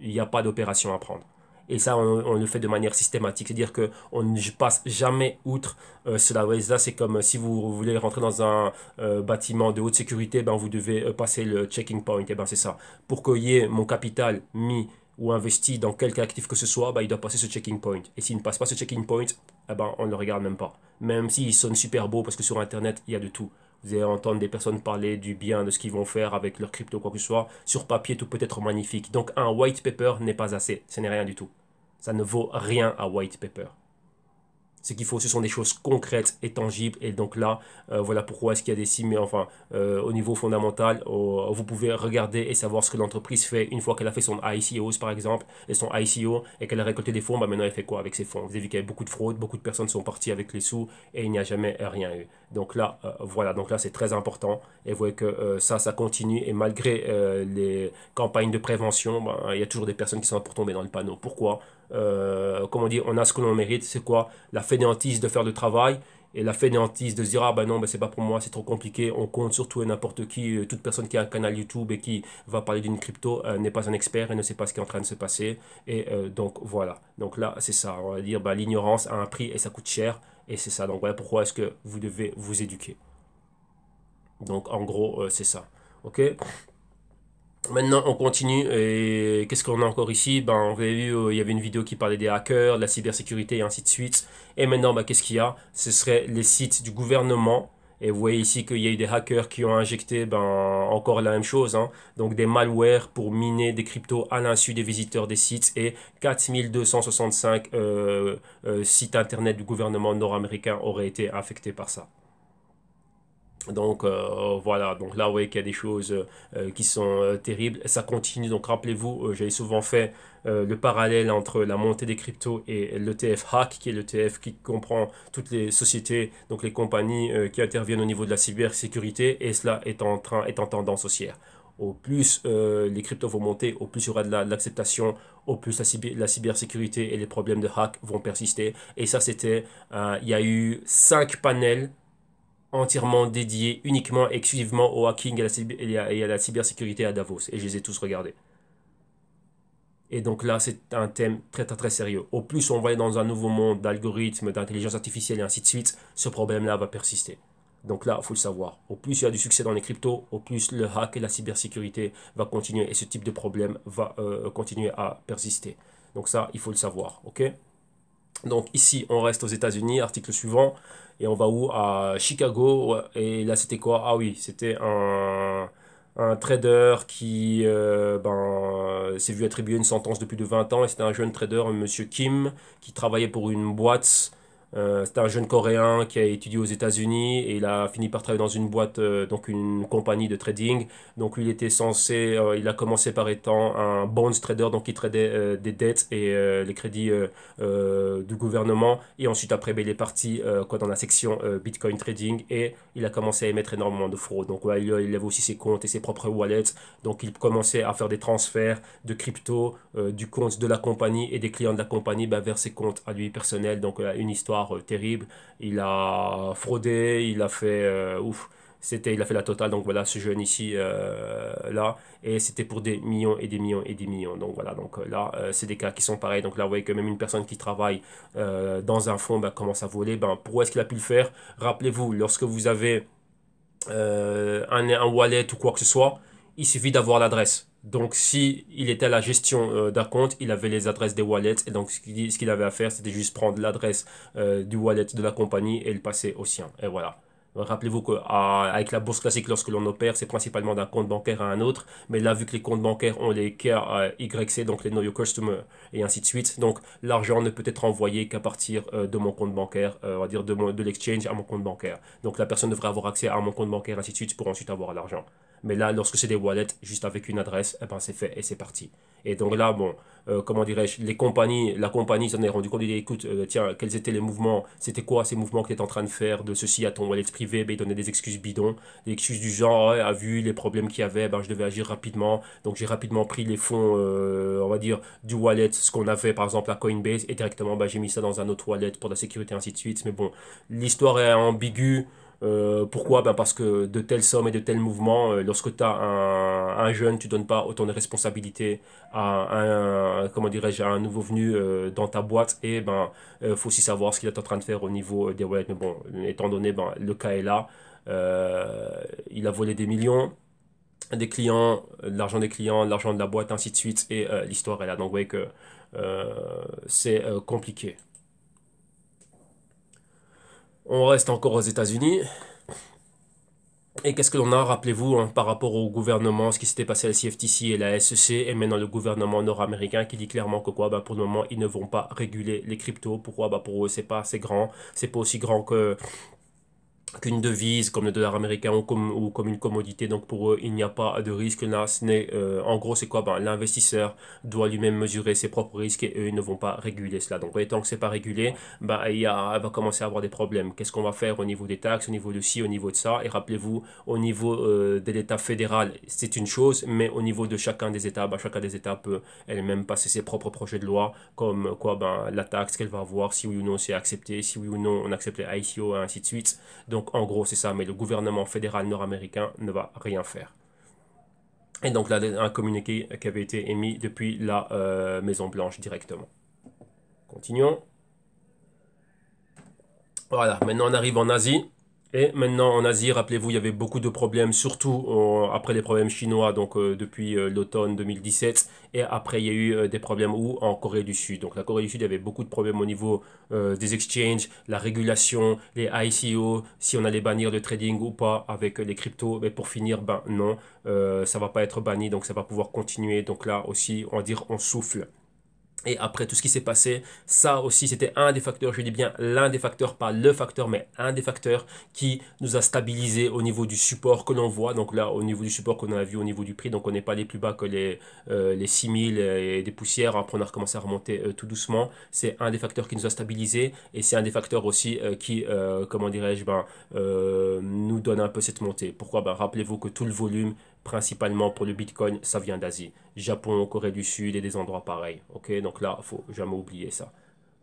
il n'y a pas d'opération à prendre. Et ça, on le fait de manière systématique. C'est-à-dire qu'on ne passe jamais outre cela. Ouais, ça, c'est comme si vous voulez rentrer dans un bâtiment de haute sécurité, ben, vous devez passer le checking point. Et ben, c'est ça. Pour qu'il y ait mon capital mis ou investi dans quelque actif que ce soit, ben, il doit passer ce checking point. Et s'il ne passe pas ce checking point, eh ben, on ne le regarde même pas. Même s'il sonne super beau, parce que sur Internet, il y a de tout. Vous allez entendre des personnes parler du bien de ce qu'ils vont faire avec leur crypto, quoi que ce soit. Sur papier, tout peut être magnifique. Donc un white paper n'est pas assez. Ce n'est rien du tout. Ça ne vaut rien à white paper. Ce qu'il faut, ce sont des choses concrètes et tangibles. Et donc là, voilà pourquoi est-ce qu'il y a des signes, enfin, au niveau fondamental, vous pouvez regarder et savoir ce que l'entreprise fait une fois qu'elle a fait son ICO, par exemple, et son ICO, et qu'elle a récolté des fonds, bah maintenant elle fait quoi avec ces fonds? Vous avez vu qu'il y avait beaucoup de fraude, beaucoup de personnes sont parties avec les sous, et il n'y a jamais rien eu. Donc là, voilà, donc là c'est très important. Et vous voyez que ça continue, et malgré les campagnes de prévention, bah, il y a toujours des personnes qui sont pour tomber dans le panneau. Pourquoi? Comment dire, on a ce que l'on mérite, c'est quoi? La fainéantise de faire le travail et la fainéantise de se dire ah ben non, ben c'est pas pour moi, c'est trop compliqué. On compte sur tout et n'importe qui, toute personne qui a un canal YouTube et qui va parler d'une crypto n'est pas un expert et ne sait pas ce qui est en train de se passer. Et donc voilà, donc là c'est ça, on va dire ben, l'ignorance a un prix et ça coûte cher et c'est ça. Donc voilà pourquoi est-ce que vous devez vous éduquer. Donc en gros c'est ça, ok? Maintenant, on continue. Et qu'est-ce qu'on a encore ici? Ben, on avait vu, il y avait une vidéo qui parlait des hackers, de la cybersécurité et ainsi de suite. Et maintenant, ben, qu'est-ce qu'il y a? Ce serait les sites du gouvernement. Et vous voyez ici qu'il y a eu des hackers qui ont injecté ben, encore la même chose. Hein. Donc des malwares pour miner des cryptos à l'insu des visiteurs des sites. Et 4265 sites internet du gouvernement nord-américain auraient été affectés par ça. Donc voilà, donc là vous voyez qu'il y a des choses qui sont terribles. Ça continue, donc rappelez-vous, j'avais souvent fait le parallèle entre la montée des cryptos et l'ETF Hack, qui est l'ETF qui comprend toutes les sociétés, donc les compagnies qui interviennent au niveau de la cybersécurité, et cela est en tendance haussière. Au plus les cryptos vont monter, au plus il y aura de l'acceptation, au plus la cybersécurité et les problèmes de hack vont persister. Et ça c'était, il y a eu 5 panels entièrement dédié uniquement, exclusivement au hacking et à la cybersécurité à Davos. Et je les ai tous regardés. Et donc là, c'est un thème très très très sérieux. Au plus on va aller dans un nouveau monde d'algorithmes, d'intelligence artificielle et ainsi de suite, ce problème-là va persister. Donc là, il faut le savoir. Au plus il y a du succès dans les cryptos, au plus le hack et la cybersécurité va continuer et ce type de problème va continuer à persister. Donc ça, il faut le savoir. Ok? Donc ici, on reste aux États-Unis, article suivant, et on va où? À Chicago. Ouais. Et là, c'était quoi? Ah oui, c'était un trader qui s'est vu attribuer une sentence de plus de 20 ans, et c'était un jeune trader, monsieur Kim, qui travaillait pour une boîte. C'était un jeune Coréen qui a étudié aux États-Unis et il a fini par travailler dans une boîte, donc une compagnie de trading. Donc lui, il était censé, il a commencé par étant un bonds trader, donc il tradait des dettes et les crédits du gouvernement. Et ensuite, après, ben, il est parti dans la section Bitcoin trading et il a commencé à émettre énormément de fraude. Donc ouais, il avait aussi ses comptes et ses propres wallets. Donc il commençait à faire des transferts de crypto du compte de la compagnie et des clients de la compagnie ben, vers ses comptes à lui personnels. Donc une histoire terrible. Il a fraudé, il a fait il a fait la totale. Donc voilà, ce jeune ici là, et c'était pour des millions et des millions et des millions. Donc voilà, donc là c'est des cas qui sont pareils. Donc là vous voyez que même une personne qui travaille dans un fonds ben, commence à voler. Ben pourquoi est-ce qu'il a pu le faire? Rappelez-vous, lorsque vous avez un wallet ou quoi que ce soit, il suffit d'avoir l'adresse. Donc, si il était à la gestion d'un compte, il avait les adresses des wallets. Et donc, ce qu'il avait à faire, c'était juste prendre l'adresse du wallet de la compagnie et le passer au sien. Et voilà. Rappelez-vous qu'avec la bourse classique, lorsque l'on opère, c'est principalement d'un compte bancaire à un autre. Mais là, vu que les comptes bancaires ont les KYC, donc les Know Your Customer, et ainsi de suite, donc l'argent ne peut être envoyé qu'à partir de mon compte bancaire, on va dire de l'exchange à mon compte bancaire. Donc la personne devrait avoir accès à mon compte bancaire, ainsi de suite, pour ensuite avoir l'argent. Mais là, lorsque c'est des wallets, juste avec une adresse, eh ben, c'est fait et c'est parti. Et donc là, bon, comment dirais-je, la compagnie s'en est rendu compte, il dit, écoute, tiens, quels étaient les mouvements, c'était quoi ces mouvements que tu es en train de faire de ceci à ton wallet privé, ben, il donnait des excuses bidons, des excuses du genre, ouais, a vu les problèmes qu'il y avait, ben, je devais agir rapidement, donc j'ai rapidement pris les fonds, on va dire, du wallet, ce qu'on avait par exemple à Coinbase, et directement, ben, j'ai mis ça dans un autre wallet pour la sécurité, ainsi de suite, mais bon, l'histoire est ambiguë. Pourquoi? Ben parce que de telles sommes et de tels mouvements, lorsque tu as un jeune, tu donnes pas autant de responsabilités à comment dirais-je, à un nouveau venu dans ta boîte. Et ben, faut aussi savoir ce qu'il est en train de faire au niveau des wallets. Mais bon, étant donné, ben, le cas est là. Il a volé des millions des clients, l'argent des clients, l'argent de la boîte, ainsi de suite. Et l'histoire est là. Donc, vous voyez que c'est compliqué. On reste encore aux États-Unis. Et qu'est-ce que l'on a, rappelez-vous, hein, par rapport au gouvernement, ce qui s'était passé à la CFTC et la SEC, et maintenant le gouvernement nord-américain qui dit clairement que quoi, bah, pour le moment, ils ne vont pas réguler les cryptos. Pourquoi? Bah, pour eux, c'est pas assez grand, c'est pas aussi grand qu'une devise comme le dollar américain ou comme une commodité. Donc pour eux, il n'y a pas de risque là. En gros, c'est quoi? Ben, l'investisseur doit lui-même mesurer ses propres risques et eux, ils ne vont pas réguler cela. Donc tant que c'est pas régulé, ben, elle va commencer à avoir des problèmes. Qu'est-ce qu'on va faire au niveau des taxes, au niveau de ci, au niveau de ça? Et rappelez-vous, au niveau de l'État fédéral, c'est une chose, mais au niveau de chacun des États, ben, chacun des États peut elle-même passer ses propres projets de loi, comme quoi ben, la taxe qu'elle va avoir, si oui ou non c'est accepté, si oui ou non on accepte les ICO, et ainsi de suite. Donc en gros, c'est ça, mais le gouvernement fédéral nord-américain ne va rien faire. Et donc là, un communiqué qui avait été émis depuis la Maison Blanche directement. Continuons. Voilà, maintenant on arrive en Asie. Et maintenant en Asie, rappelez-vous, il y avait beaucoup de problèmes, surtout après les problèmes chinois, donc depuis l'automne 2017. Et après, il y a eu des problèmes où en Corée du Sud. Donc la Corée du Sud, il y avait beaucoup de problèmes au niveau des exchanges, la régulation, les ICO, si on allait bannir le trading ou pas avec les cryptos. Mais pour finir, ben non, ça va pas être banni, donc ça va pouvoir continuer. Donc là aussi, on va dire, on souffle. Et après tout ce qui s'est passé, ça aussi c'était un des facteurs, je dis bien l'un des facteurs, pas le facteur, mais un des facteurs qui nous a stabilisé au niveau du support que l'on voit. Donc là, au niveau du support qu'on a vu au niveau du prix, donc on n'est pas les plus bas que les 6000 et des poussières. Après on a recommencé à remonter tout doucement. C'est un des facteurs qui nous a stabilisé et c'est un des facteurs aussi qui, comment dirais-je, ben, nous donne un peu cette montée. Pourquoi? Ben, rappelez-vous que tout le volume, principalement pour le Bitcoin, ça vient d'Asie. Japon, Corée du Sud et des endroits pareils. Ok, donc là, il faut jamais oublier ça.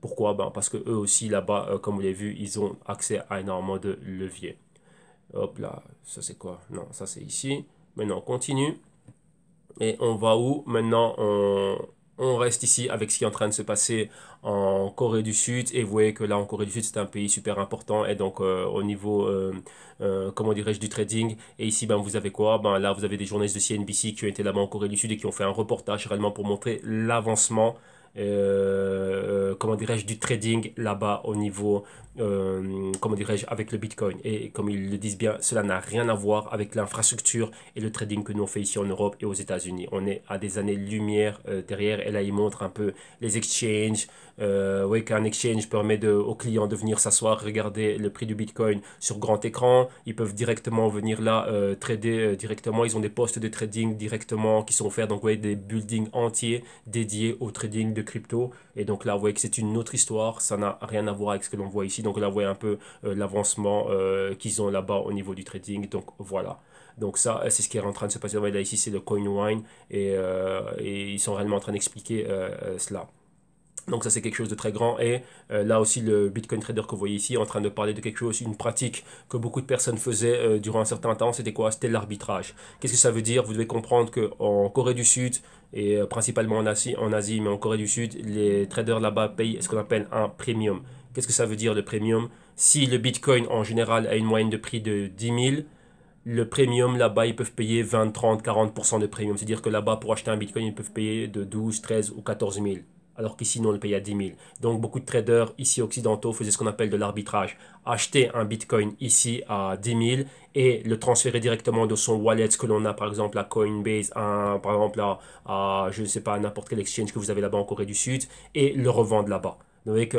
Pourquoi? Ben, parce que eux aussi, là-bas, comme vous l'avez vu, ils ont accès à énormément de leviers. Hop là, ça c'est quoi? Non, ça c'est ici. Maintenant, on continue. Et on va où? Maintenant, on reste ici avec ce qui est en train de se passer en Corée du Sud. Et vous voyez que là, en Corée du Sud, c'est un pays super important. Et donc, au niveau, comment dirais-je, du trading. Et ici, ben, vous avez quoi? Ben, là, vous avez des journalistes de CNBC qui ont été là-bas en Corée du Sud et qui ont fait un reportage réellement pour montrer l'avancement. Comment dirais-je, du trading là-bas au niveau, comment dirais-je, avec le Bitcoin. Et comme ils le disent bien, cela n'a rien à voir avec l'infrastructure et le trading que nous on fait ici en Europe et aux États-Unis. On est à des années-lumière derrière. Et là, ils montrent un peu les exchanges. Oui, qu'un exchange permet aux clients de venir s'asseoir, regarder le prix du Bitcoin sur grand écran. Ils peuvent directement venir là trader directement. Ils ont des postes de trading directement qui sont offerts. Donc, vous voyez, des buildings entiers dédiés au trading de crypto. Et donc là, vous voyez que c'est une autre histoire. Ça n'a rien à voir avec ce que l'on voit ici. Donc là, vous voyez un peu l'avancement qu'ils ont là-bas au niveau du trading. Donc voilà. Donc ça, c'est ce qui est en train de se passer. Là, ici, c'est le CoinWine et ils sont réellement en train d'expliquer cela. Donc ça c'est quelque chose de très grand et là aussi le Bitcoin trader que vous voyez ici est en train de parler de quelque chose, une pratique que beaucoup de personnes faisaient durant un certain temps, c'était quoi? C'était l'arbitrage. Qu'est-ce que ça veut dire? Vous devez comprendre qu'en Corée du Sud et principalement en Asie, mais en Corée du Sud, les traders là-bas payent ce qu'on appelle un premium. Qu'est-ce que ça veut dire le premium? Si le Bitcoin en général a une moyenne de prix de 10 000, le premium là-bas, ils peuvent payer 20, 30, 40% de premium. C'est-à-dire que là-bas, pour acheter un Bitcoin, ils peuvent payer de 12, 13 ou 14 000. alors qu'ici, nous, on le paye à 10 000. Donc, beaucoup de traders ici occidentaux faisaient ce qu'on appelle de l'arbitrage. Acheter un Bitcoin ici à 10 000 et le transférer directement de son wallet que l'on a, par exemple, à Coinbase, par exemple, je ne sais pas, à n'importe quel exchange que vous avez là-bas en Corée du Sud, et le revendre là-bas. Vous voyez que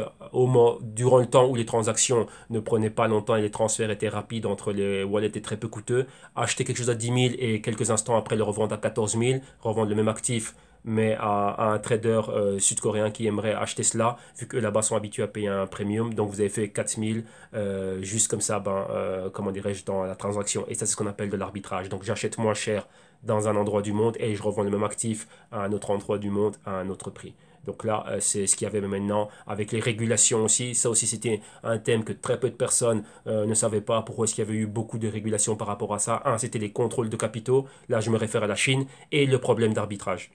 durant le temps où les transactions ne prenaient pas longtemps et les transferts étaient rapides entre les wallets et très peu coûteux, acheter quelque chose à 10 000 et quelques instants après le revendre à 14 000, revendre le même actif mais à un trader sud-coréen qui aimerait acheter cela, vu que là-bas sont habitués à payer un premium. Donc vous avez fait 4000 juste comme ça, comment dirais-je, dans la transaction. Et ça, c'est ce qu'on appelle de l'arbitrage. Donc j'achète moins cher dans un endroit du monde et je revends le même actif à un autre endroit du monde à un autre prix. Donc là, c'est ce qu'il y avait maintenant avec les régulations aussi. Ça aussi, c'était un thème que très peu de personnes ne savaient pas. Pourquoi est-ce qu'il y avait eu beaucoup de régulations par rapport à ça? Un, c'était les contrôles de capitaux. Là, je me réfère à la Chine. Et le problème d'arbitrage.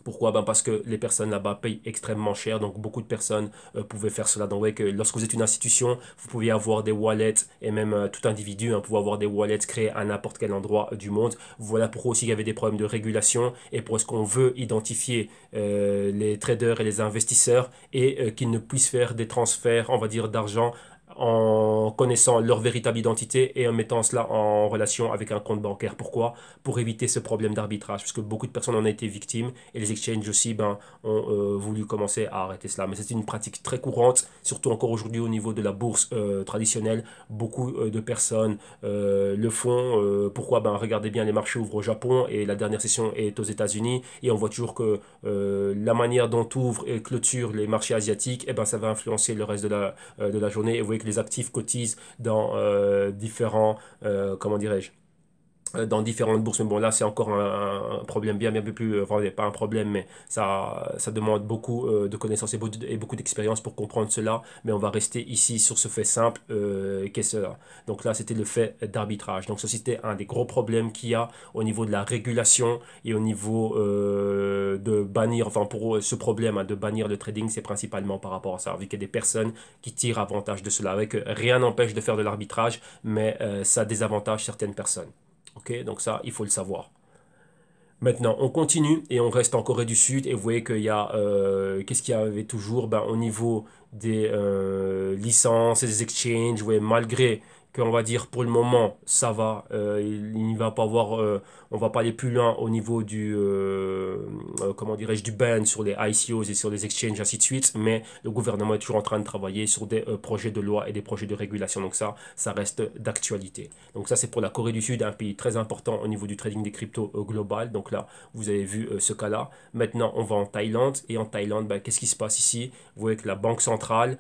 Pourquoi? Parce que les personnes là-bas payent extrêmement cher, donc beaucoup de personnes pouvaient faire cela. Donc, vous voyez que lorsque vous êtes une institution, vous pouviez avoir des wallets, et même tout individu pouvait avoir des wallets créés à n'importe quel endroit du monde. Voilà pourquoi aussi il y avait des problèmes de régulation, et pour ce qu'on veut identifier les traders et les investisseurs, et qu'ils ne puissent faire des transferts, on va dire, d'argent en connaissant leur véritable identité et en mettant cela en relation avec un compte bancaire. Pourquoi? Pour éviter ce problème d'arbitrage, parce que beaucoup de personnes en ont été victimes et les exchanges aussi ont voulu commencer à arrêter cela. Mais c'est une pratique très courante, surtout encore aujourd'hui au niveau de la bourse traditionnelle. Beaucoup de personnes le font. Pourquoi? Regardez bien, les marchés ouvrent au Japon et la dernière session est aux États-Unis et on voit toujours que la manière dont ouvrent et clôturent les marchés asiatiques, ça va influencer le reste de la journée. Et vous voyez que les actifs cotisent dans différents, comment dirais-je, dans différentes bourses. Mais bon, là, c'est encore un problème bien plus, enfin, pas un problème, mais ça demande beaucoup de connaissances et beaucoup d'expérience pour comprendre cela. Mais on va rester ici sur ce fait simple qu'est cela. Donc là, c'était le fait d'arbitrage. Donc ceci, c'était un des gros problèmes qu'il y a au niveau de la régulation et au niveau de bannir, enfin, pour ce problème de bannir le trading, c'est principalement par rapport à ça, vu qu'il y a des personnes qui tirent avantage de cela. Avec rien n'empêche de faire de l'arbitrage, mais ça désavantage certaines personnes. Ok, donc ça, il faut le savoir. Maintenant, on continue et on reste en Corée du Sud et vous voyez qu'il y a, qu'est-ce qu'il y avait toujours au niveau des licences et des exchanges, vous voyez, malgré qu'on va dire pour le moment ça va, il ne va pas avoir, on va pas aller plus loin au niveau du, comment dirais-je, du ban sur les ICOs et sur les exchanges ainsi de suite, mais le gouvernement est toujours en train de travailler sur des projets de loi et des projets de régulation, donc ça reste d'actualité. Donc ça c'est pour la Corée du Sud, un pays très important au niveau du trading des cryptos global. Donc là, vous avez vu ce cas-là. Maintenant, on va en Thaïlande. Et en Thaïlande, qu'est-ce qui se passe ici? Vous voyez que la banque centrale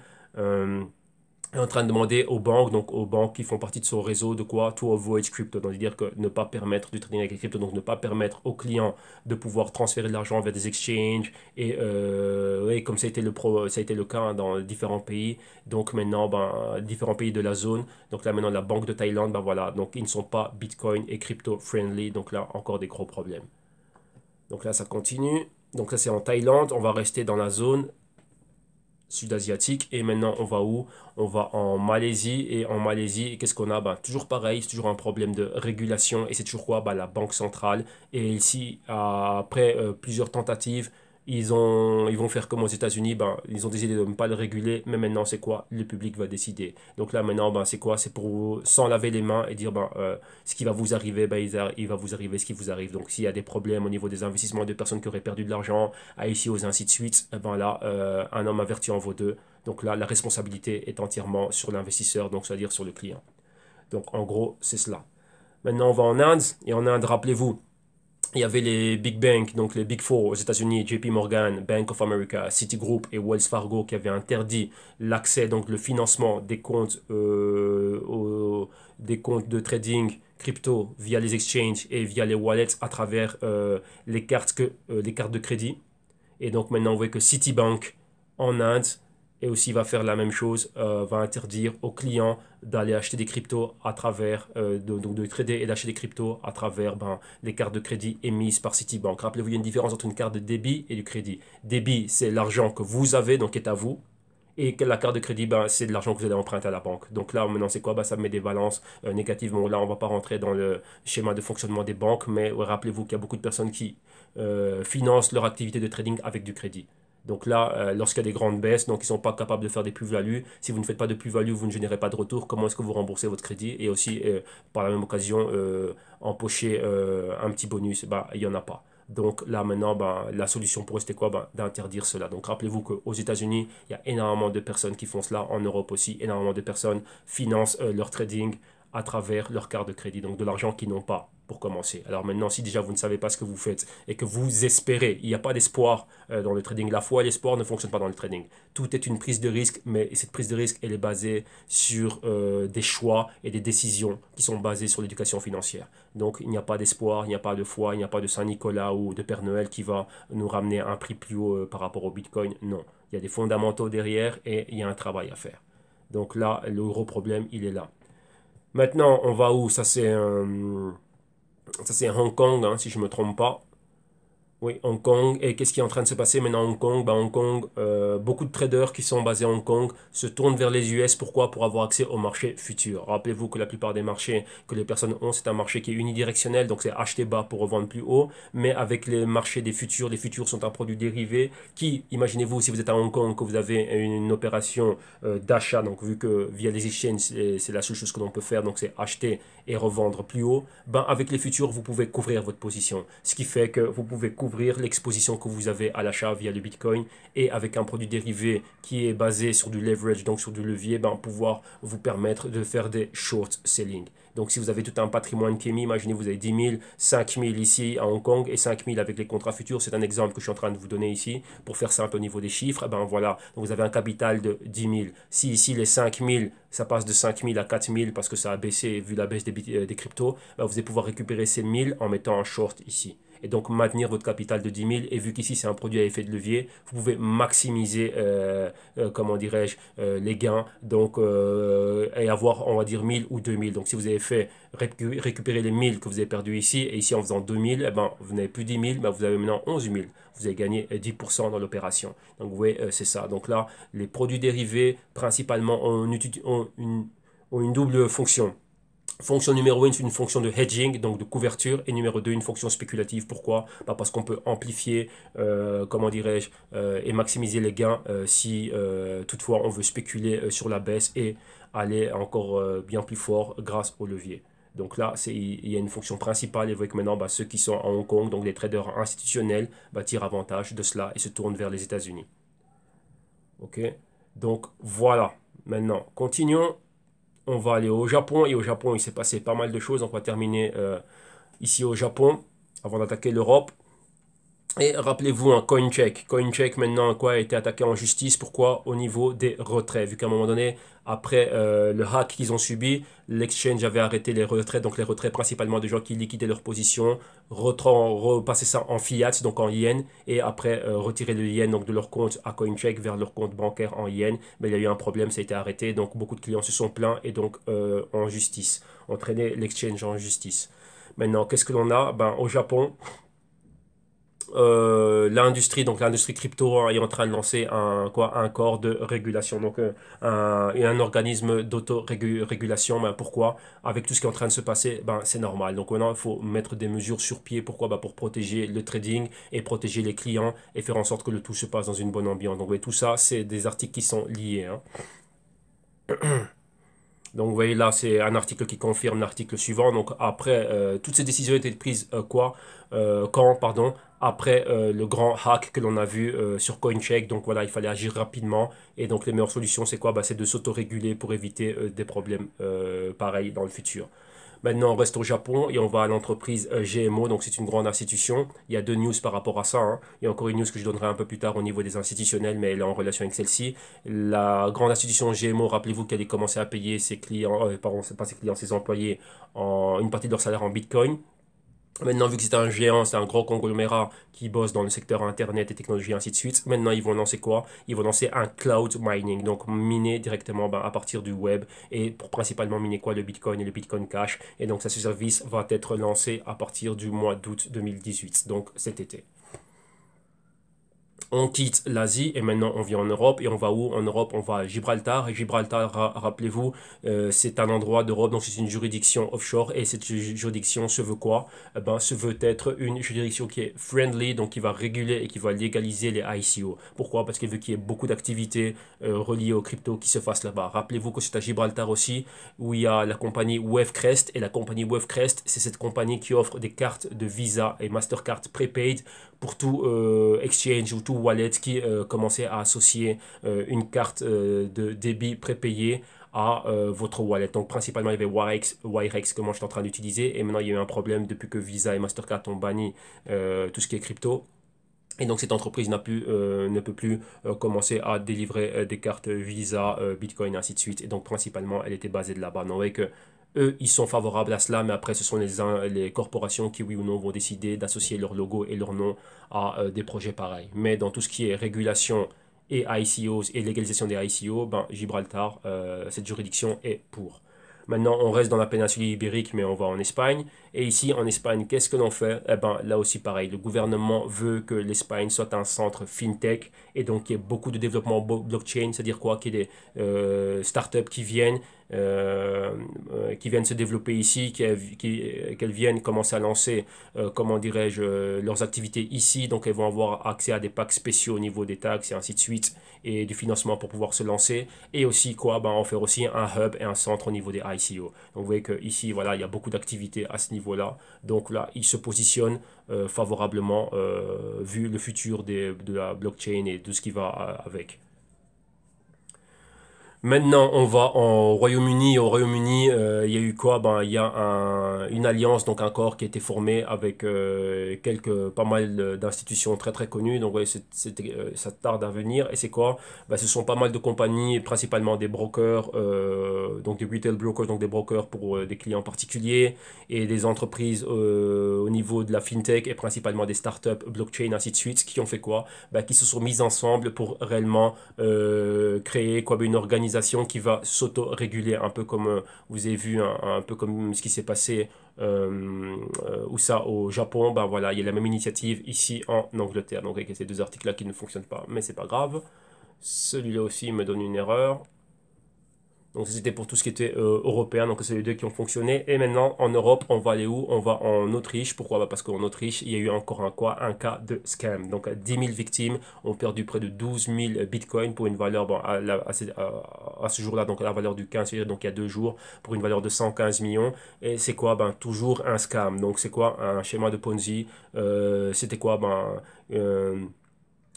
est en train de demander aux banques, donc aux banques qui font partie de son réseau, de quoi? To avoid crypto. Donc, c'est-à-dire que ne pas permettre du trading avec les cryptos, donc ne pas permettre aux clients de pouvoir transférer de l'argent vers des exchanges. Et oui, comme ça a été le cas dans différents pays. Donc maintenant, différents pays de la zone. Donc là, maintenant, la banque de Thaïlande, voilà. Donc ils ne sont pas Bitcoin et crypto friendly. Donc là, encore des gros problèmes. Donc là, ça continue. Donc ça, c'est en Thaïlande. On va rester dans la zone sud-asiatique. Et maintenant, on va où? On va en Malaisie. Et en Malaisie, qu'est-ce qu'on a? Toujours pareil, c'est toujours un problème de régulation. Et c'est toujours quoi? La banque centrale. Et ici, après plusieurs tentatives, ils vont faire comme aux États-Unis, ils ont décidé de ne pas le réguler, mais maintenant c'est quoi? Le public va décider. Donc là maintenant, c'est quoi? C'est pour s'en laver les mains et dire, ce qui va vous arriver, il va vous arriver ce qui vous arrive. Donc s'il y a des problèmes au niveau des investissements de personnes qui auraient perdu de l'argent, à ici aux ainsi de suite, là, un homme averti en vaut deux. Donc là, la responsabilité est entièrement sur l'investisseur, donc c'est-à-dire sur le client. Donc en gros, c'est cela. Maintenant, on va en Inde, et en Inde, rappelez-vous, il y avait les Big Banks, donc les Big Four aux États-Unis, JP Morgan, Bank of America, Citigroup et Wells Fargo qui avaient interdit l'accès, donc le financement des comptes de trading crypto via les exchanges et via les wallets à travers les cartes de crédit. Et donc maintenant, on voit que Citibank en Inde et aussi va faire la même chose, va interdire aux clients d'aller acheter des cryptos à travers, donc de trader et d'acheter des cryptos à travers les cartes de crédit émises par Citibank. Rappelez-vous, il y a une différence entre une carte de débit et du crédit. Débit, c'est l'argent que vous avez, donc est à vous. Et que la carte de crédit, c'est de l'argent que vous allez emprunter à la banque. Donc là, maintenant, c'est quoi? Ça met des balances négatives. Bon, là, on ne va pas rentrer dans le schéma de fonctionnement des banques, mais rappelez-vous qu'il y a beaucoup de personnes qui financent leur activité de trading avec du crédit. Donc là, lorsqu'il y a des grandes baisses, donc ils ne sont pas capables de faire des plus-values. Si vous ne faites pas de plus-value, vous ne générez pas de retour. Comment est-ce que vous remboursez votre crédit? Et aussi, par la même occasion, empocher un petit bonus, bah, il n'y en a pas. Donc là maintenant, bah, la solution pour eux, c'était quoi? Bah, d'interdire cela. Donc rappelez-vous qu'aux États-Unis, il y a énormément de personnes qui font cela. En Europe aussi, énormément de personnes financent leur trading à travers leur carte de crédit. Donc de l'argent qu'ils n'ont pas pour commencer. Alors maintenant, si déjà vous ne savez pas ce que vous faites et que vous espérez, il n'y a pas d'espoir dans le trading. La foi et l'espoir ne fonctionnent pas dans le trading. Tout est une prise de risque, mais cette prise de risque, elle est basée sur des choix et des décisions qui sont basées sur l'éducation financière. Donc il n'y a pas d'espoir, il n'y a pas de foi, il n'y a pas de Saint-Nicolas ou de Père Noël qui va nous ramener à un prix plus haut par rapport au Bitcoin. Non, il y a des fondamentaux derrière et il y a un travail à faire. Donc là, le gros problème, il est là. Maintenant, on va où? Ça c'est Hong Kong, hein, si je ne me trompe pas. Oui, Hong Kong. Et qu'est-ce qui est en train de se passer maintenant à Hong Kong? Bah, Hong Kong, beaucoup de traders qui sont basés à Hong Kong se tournent vers les US. Pourquoi? Pour avoir accès au marché futur. Rappelez-vous que la plupart des marchés que les personnes ont, c'est un marché qui est unidirectionnel, donc c'est acheter bas pour revendre plus haut. Mais avec les marchés des futurs, les futurs sont un produit dérivé qui, imaginez-vous, si vous êtes à Hong Kong, que vous avez une opération d'achat, donc vu que via les exchanges, c'est la seule chose que l'on peut faire, donc c'est acheter et revendre plus haut, ben avec les futurs, vous pouvez couvrir votre position. Ce qui fait que vous pouvez couvrir l'exposition que vous avez à l'achat via le Bitcoin et avec un produit dérivé qui est basé sur du leverage, donc sur du levier, ben pouvoir vous permettre de faire des short selling. Donc si vous avez tout un patrimoine qui est mis, imaginez vous avez 10 000, 5 000 ici à Hong Kong et 5 000 avec les contrats futurs. C'est un exemple que je suis en train de vous donner ici pour faire simple au niveau des chiffres. Ben voilà, donc vous avez un capital de 10 000. Si ici les 5 000, ça passe de 5 000 à 4 000 parce que ça a baissé vu la baisse des cryptos, ben vous allez pouvoir récupérer ces 1000 en mettant un short ici et donc maintenir votre capital de 10 000. Et vu qu'ici c'est un produit à effet de levier, vous pouvez maximiser, comment dirais-je, les gains donc, et avoir, on va dire, 1000 ou 2000. Donc si vous avez fait récupérer les 1000 que vous avez perdu ici, et ici en faisant 2000, eh ben, vous n'avez plus 10 000, ben, vous avez maintenant 11 000. Vous avez gagné 10% dans l'opération. Donc vous voyez, c'est ça. Donc là, les produits dérivés, principalement, ont une double fonction. Fonction numéro 1, c'est une fonction de hedging, donc de couverture, et numéro 2, une fonction spéculative. Pourquoi? Bah parce qu'on peut amplifier, comment dirais-je, et maximiser les gains si toutefois on veut spéculer sur la baisse et aller encore bien plus fort grâce au levier. Donc là, il y a une fonction principale et vous voyez que maintenant, bah, ceux qui sont à Hong Kong, donc les traders institutionnels, bah, tirent avantage de cela et se tournent vers les États-Unis. Ok? Donc voilà. Maintenant, continuons. On va aller au Japon et au Japon, il s'est passé pas mal de choses. On va terminer ici au Japon avant d'attaquer l'Europe. Et rappelez-vous un CoinCheck. CoinCheck maintenant quoi, a été attaqué en justice. Pourquoi? Au niveau des retraits. Vu qu'à un moment donné, après le hack qu'ils ont subi, l'exchange avait arrêté les retraits. Donc les retraits principalement de gens qui liquidaient leur position, repasser ça en fiat, donc en yen, et après retirer le yen donc de leur compte à CoinCheck vers leur compte bancaire en yen. Mais il y a eu un problème, ça a été arrêté. Donc beaucoup de clients se sont plaints et donc en justice, entraîné l'exchange en justice. Maintenant, qu'est-ce que l'on a? Ben, au Japon, l'industrie, donc l'industrie crypto hein, est en train de lancer un corps de régulation, donc un organisme d'auto-régulation. Ben, pourquoi? Avec tout ce qui est en train de se passer, ben, c'est normal. Donc maintenant, il faut mettre des mesures sur pied. Pourquoi? Ben, pour protéger le trading et protéger les clients et faire en sorte que le tout se passe dans une bonne ambiance. Donc tout ça, c'est des articles qui sont liés. Hein. Donc vous voyez là, c'est un article qui confirme l'article suivant. Donc après, toutes ces décisions étaient prises quand, pardon, après le grand hack que l'on a vu sur CoinCheck. Donc voilà, il fallait agir rapidement. Et donc les meilleures solutions, c'est quoi? Bah, c'est de s'autoréguler pour éviter des problèmes pareils dans le futur. Maintenant, on reste au Japon et on va à l'entreprise GMO. Donc, c'est une grande institution. Il y a deux news par rapport à ça. Hein. Il y a encore une news que je donnerai un peu plus tard au niveau des institutionnels, mais elle est en relation avec celle-ci. La grande institution GMO, rappelez-vous qu'elle a commencé à payer ses clients, pardon, c'est pas ses clients, ses employés, une partie de leur salaire en Bitcoin. Maintenant, vu que c'est un géant, c'est un gros conglomérat qui bosse dans le secteur Internet et technologie, ainsi de suite, maintenant ils vont lancer quoi? Ils vont lancer un cloud mining, donc miner directement à partir du web et pour principalement miner quoi? Le Bitcoin et le Bitcoin Cash. Et donc, ce service va être lancé à partir du mois d'août 2018, donc cet été. On quitte l'Asie et maintenant on vient en Europe. Et on va où? En Europe, on va à Gibraltar. Et Gibraltar, rappelez-vous, c'est un endroit d'Europe, donc c'est une juridiction offshore. Et cette juridiction se veut quoi? Eh ben, se veut être une juridiction qui est friendly, donc qui va réguler et qui va légaliser les ICO. Pourquoi? Parce qu'elle veut qu'il y ait beaucoup d'activités reliées aux cryptos qui se fassent là-bas. Rappelez-vous que c'est à Gibraltar aussi où il y a la compagnie Wavecrest. Et la compagnie Wavecrest, c'est cette compagnie qui offre des cartes de Visa et Mastercard prepaid pour tout exchange ou tout wallet qui commençait à associer une carte de débit prépayée à votre wallet. Donc principalement il y avait Wirex que moi je suis en train d'utiliser et maintenant il y a eu un problème depuis que Visa et Mastercard ont banni tout ce qui est crypto. Et donc cette entreprise ne peut plus commencer à délivrer des cartes Visa, Bitcoin, ainsi de suite. Et donc principalement, elle était basée de là-bas. Donc vous voyez que eux, ils sont favorables à cela, mais après, ce sont les corporations qui, oui ou non, vont décider d'associer leur logo et leur nom à des projets pareils. Mais dans tout ce qui est régulation et ICOs et légalisation des ICO, ben, Gibraltar, cette juridiction est pour. Maintenant, on reste dans la péninsule ibérique, mais on va en Espagne. Et ici, en Espagne, qu'est-ce que l'on fait? Eh ben, là aussi, pareil, le gouvernement veut que l'Espagne soit un centre fintech et donc il y ait beaucoup de développement blockchain, c'est-à-dire quoi? Qu'il y ait des startups qui viennent se développer ici, qu'elles viennent commencer à lancer, comment dirais-je, leurs activités ici. Donc, elles vont avoir accès à des packs spéciaux au niveau des taxes et ainsi de suite et du financement pour pouvoir se lancer. Et aussi, quoi, ben, en faire aussi un hub et un centre au niveau des ICO. Donc, vous voyez qu'ici, voilà, il y a beaucoup d'activités à ce niveau-là. Donc là, ils se positionnent favorablement vu le futur de la blockchain et de ce qui va avec. Maintenant, on va en Royaume-Uni. Au Royaume-Uni, il y a eu quoi? Ben, il y a une alliance, donc un corps qui a été formé avec pas mal d'institutions très très connues. Donc, ouais, ça tarde à venir. Et c'est quoi? Ben, ce sont pas mal de compagnies, principalement des brokers, donc des retail brokers, donc des brokers pour des clients particuliers, et des entreprises au niveau de la fintech et principalement des startups, blockchain, ainsi de suite, qui ont fait quoi? Ben, qui se sont mises ensemble pour réellement créer quoi, une organisation qui va s'auto-réguler, un peu comme vous avez vu, un peu comme ce qui s'est passé où ça au Japon. Ben voilà, il y a la même initiative ici en Angleterre. Donc avec ces deux articles-là qui ne fonctionnent pas, mais c'est pas grave. Celui-là aussi me donne une erreur. Donc c'était pour tout ce qui était européen, donc c'est les deux qui ont fonctionné. Et maintenant en Europe, on va aller où? On va en Autriche. Pourquoi? Bah, parce qu'en Autriche, il y a eu encore un cas de scam. Donc 10 000 victimes ont perdu près de 12 000 bitcoins pour une valeur, bon, à ce jour-là, donc à la valeur du 15 février, donc il y a 2 jours, pour une valeur de 115 millions. Et c'est quoi? Ben, toujours un scam. Donc c'est quoi? Un schéma de Ponzi. C'était quoi? Ben,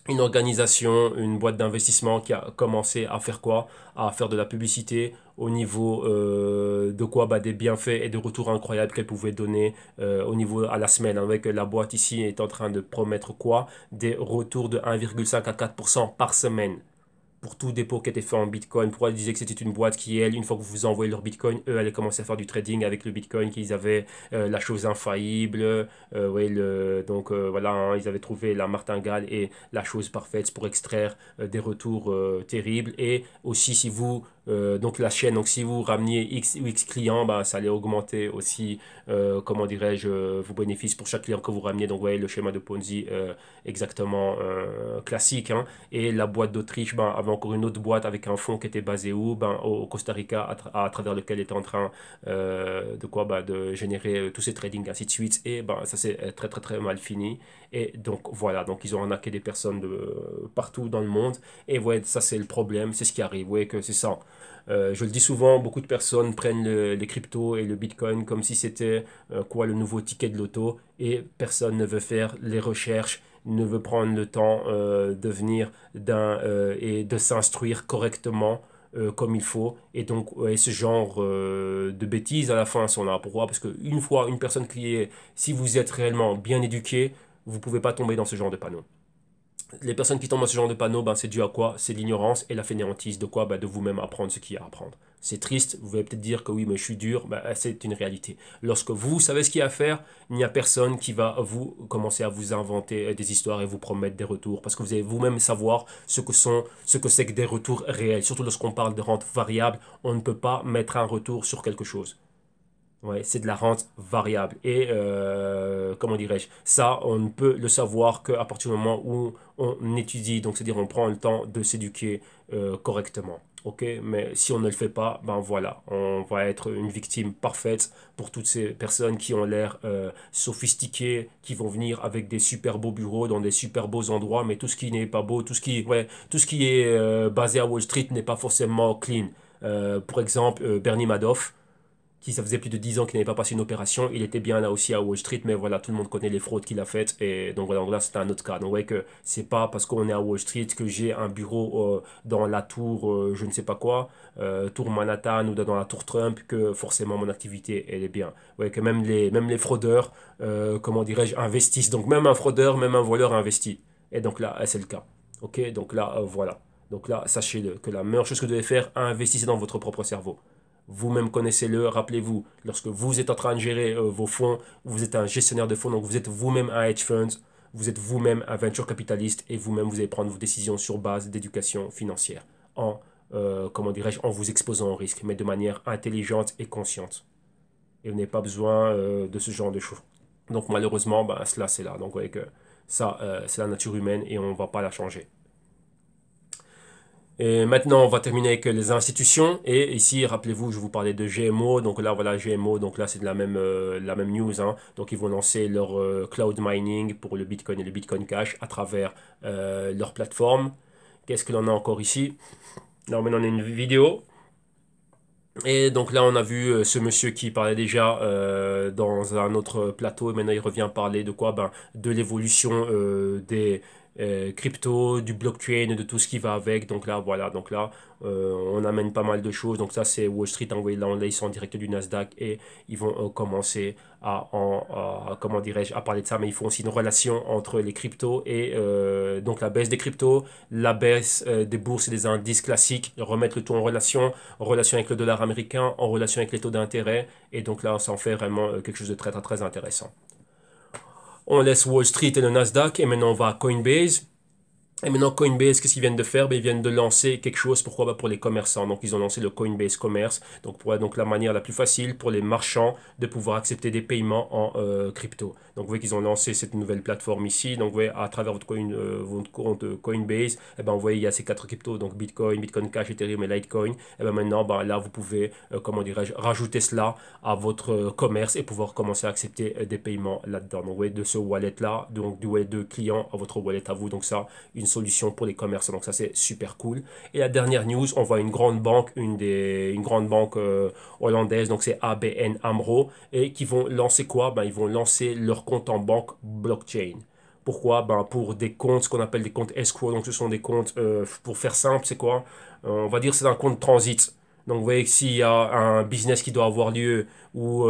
une organisation, une boîte d'investissement qui a commencé à faire quoi? À faire de la publicité au niveau de quoi? Bah, des bienfaits et des retours incroyables qu'elle pouvait donner au niveau à la semaine. Avec la boîte ici est en train de promettre quoi? Des retours de 1,5 à 4% par semaine pour tout dépôt qui était fait en Bitcoin. Pourquoi ils disaient que c'était une boîte qui, elle, une fois que vous vous envoyez leur Bitcoin, eux allaient commencer à faire du trading avec le Bitcoin, qu'ils avaient la chose infaillible. Ouais, donc voilà, hein, ils avaient trouvé la martingale et la chose parfaite pour extraire des retours terribles. Et aussi, si vous, donc la chaîne, donc si vous rameniez X ou X clients, bah, ça allait augmenter aussi, comment dirais-je, vos bénéfices pour chaque client que vous rameniez. Donc, ouais, le schéma de Ponzi exactement classique. Hein. Et la boîte d'Autriche ben, avait encore une autre boîte avec un fonds qui était basé où? Ben, au Costa Rica, à travers lequel il était en train de quoi? Ben, de générer tous ces tradings, ainsi de suite. Et ben, ça s'est très très très mal fini. Et donc voilà, donc ils ont arnaqué des personnes de partout dans le monde. Et ouais, ça c'est le problème, c'est ce qui arrive. Ouais, que c'est ça. Je le dis souvent, beaucoup de personnes prennent les cryptos et le Bitcoin comme si c'était quoi le nouveau ticket de loto et personne ne veut faire les recherches, ne veut prendre le temps de venir et de s'instruire correctement comme il faut. Et donc, ouais, ce genre de bêtises à la fin sont là. Pourquoi? Parce qu'une fois, une personne qui est, si vous êtes réellement bien éduqué, vous ne pouvez pas tomber dans ce genre de panneau. Les personnes qui tombent dans ce genre de panneau, ben, c'est dû à quoi? C'est l'ignorance et la fainéantise. De quoi? Ben, de vous-même apprendre ce qu'il y a à apprendre. C'est triste, vous allez peut-être dire que oui, mais je suis dur, ben, c'est une réalité. Lorsque vous savez ce qu'il y a à faire, il n'y a personne qui va vous commencer à vous inventer des histoires et vous promettre des retours. Parce que vous allez vous-même savoir ce que c'est que des retours réels. Surtout lorsqu'on parle de rente variable, on ne peut pas mettre un retour sur quelque chose. Ouais, c'est de la rente variable. Et comment dirais-je? Ça, on ne peut le savoir qu'à partir du moment où on étudie. Donc, c'est-à-dire on prend le temps de s'éduquer correctement. Ok? Mais si on ne le fait pas, ben voilà, on va être une victime parfaite pour toutes ces personnes qui ont l'air sophistiquées, qui vont venir avec des super beaux bureaux dans des super beaux endroits, mais tout ce qui n'est pas beau, tout ce qui est basé à Wall Street n'est pas forcément clean. Pour exemple, Bernie Madoff qui ça faisait plus de 10 ans qu'il n'avait pas passé une opération, il était bien là aussi à Wall Street, mais voilà, tout le monde connaît les fraudes qu'il a faites, et donc voilà, donc là c'est un autre cas. Donc vous voyez que c'est pas parce qu'on est à Wall Street que j'ai un bureau dans la tour, je ne sais pas quoi, tour Manhattan ou dans la tour Trump, que forcément mon activité elle est bien. Vous voyez que même les fraudeurs, comment dirais-je, investissent. Donc même un fraudeur, même un voleur investit. Et donc là, c'est le cas. Ok, donc là, voilà. Donc là, sachez-le, que la meilleure chose que vous devez faire, investissez dans votre propre cerveau. Vous-même connaissez-le, rappelez-vous, lorsque vous êtes en train de gérer vos fonds, vous êtes un gestionnaire de fonds, donc vous êtes vous-même un hedge fund, vous êtes vous-même un venture capitaliste et vous-même vous allez prendre vos décisions sur base d'éducation financière en, comment dirais-je, en vous exposant au risque, mais de manière intelligente et consciente. Et vous n'avez pas besoin de ce genre de choses. Donc malheureusement, ben, cela c'est là. Donc vous voyez que ça, c'est la nature humaine et on ne va pas la changer. Et maintenant, on va terminer avec les institutions. Et ici, rappelez-vous, je vous parlais de GMO. Donc là, voilà, GMO. Donc là, c'est de la même news, hein. Donc ils vont lancer leur cloud mining pour le Bitcoin et le Bitcoin Cash à travers leur plateforme. Qu'est-ce que l'on a encore ici? Alors maintenant, on a une vidéo. Et donc là, on a vu ce monsieur qui parlait déjà dans un autre plateau. Et maintenant, il revient parler de quoi? Ben, de l'évolution des cryptos, du blockchain et de tout ce qui va avec. Donc là, voilà. Donc là, on amène pas mal de choses. Donc ça, c'est Wall Street. Hein, là, ils sont en direct du Nasdaq et ils vont commencer comment dirais-je, à parler de ça. Mais ils font aussi une relation entre les cryptos et donc la baisse des cryptos, la baisse des bourses et des indices classiques, remettre le tout en relation avec le dollar américain, en relation avec les taux d'intérêt. Et donc là, ça en fait vraiment quelque chose de très, très, très intéressant. On laisse Wall Street et le Nasdaq et maintenant on va à Coinbase. Et maintenant, Coinbase, qu'est-ce qu'ils viennent de faire? Ben, ils viennent de lancer quelque chose, pourquoi? Ben, pour les commerçants. Donc, ils ont lancé le Coinbase Commerce. Donc, pour donc la manière la plus facile pour les marchands de pouvoir accepter des paiements en crypto. Donc, vous voyez qu'ils ont lancé cette nouvelle plateforme ici. Donc, vous voyez, à travers votre compte Coinbase, eh ben, vous voyez, il y a ces quatre cryptos. Donc, Bitcoin, Bitcoin Cash, Ethereum et Litecoin. Et ben, maintenant, ben, là, vous pouvez, comment dirais-je, rajouter cela à votre commerce et pouvoir commencer à accepter des paiements là-dedans. Donc, vous voyez, de ce wallet-là, donc du wallet de client à votre wallet à vous. Donc, ça, une solution pour les commerçants. Donc ça, c'est super cool. Et la dernière news, on voit une grande banque, une grande banque hollandaise, donc c'est ABN AMRO, et qui vont lancer quoi? Ben, ils vont lancer leur compte en banque blockchain. Pourquoi? Ben, pour des comptes, ce qu'on appelle des comptes escrow. Donc ce sont des comptes, pour faire simple, c'est quoi? On va dire c'est un compte transit. Donc vous voyez que s'il y a un business qui doit avoir lieu ou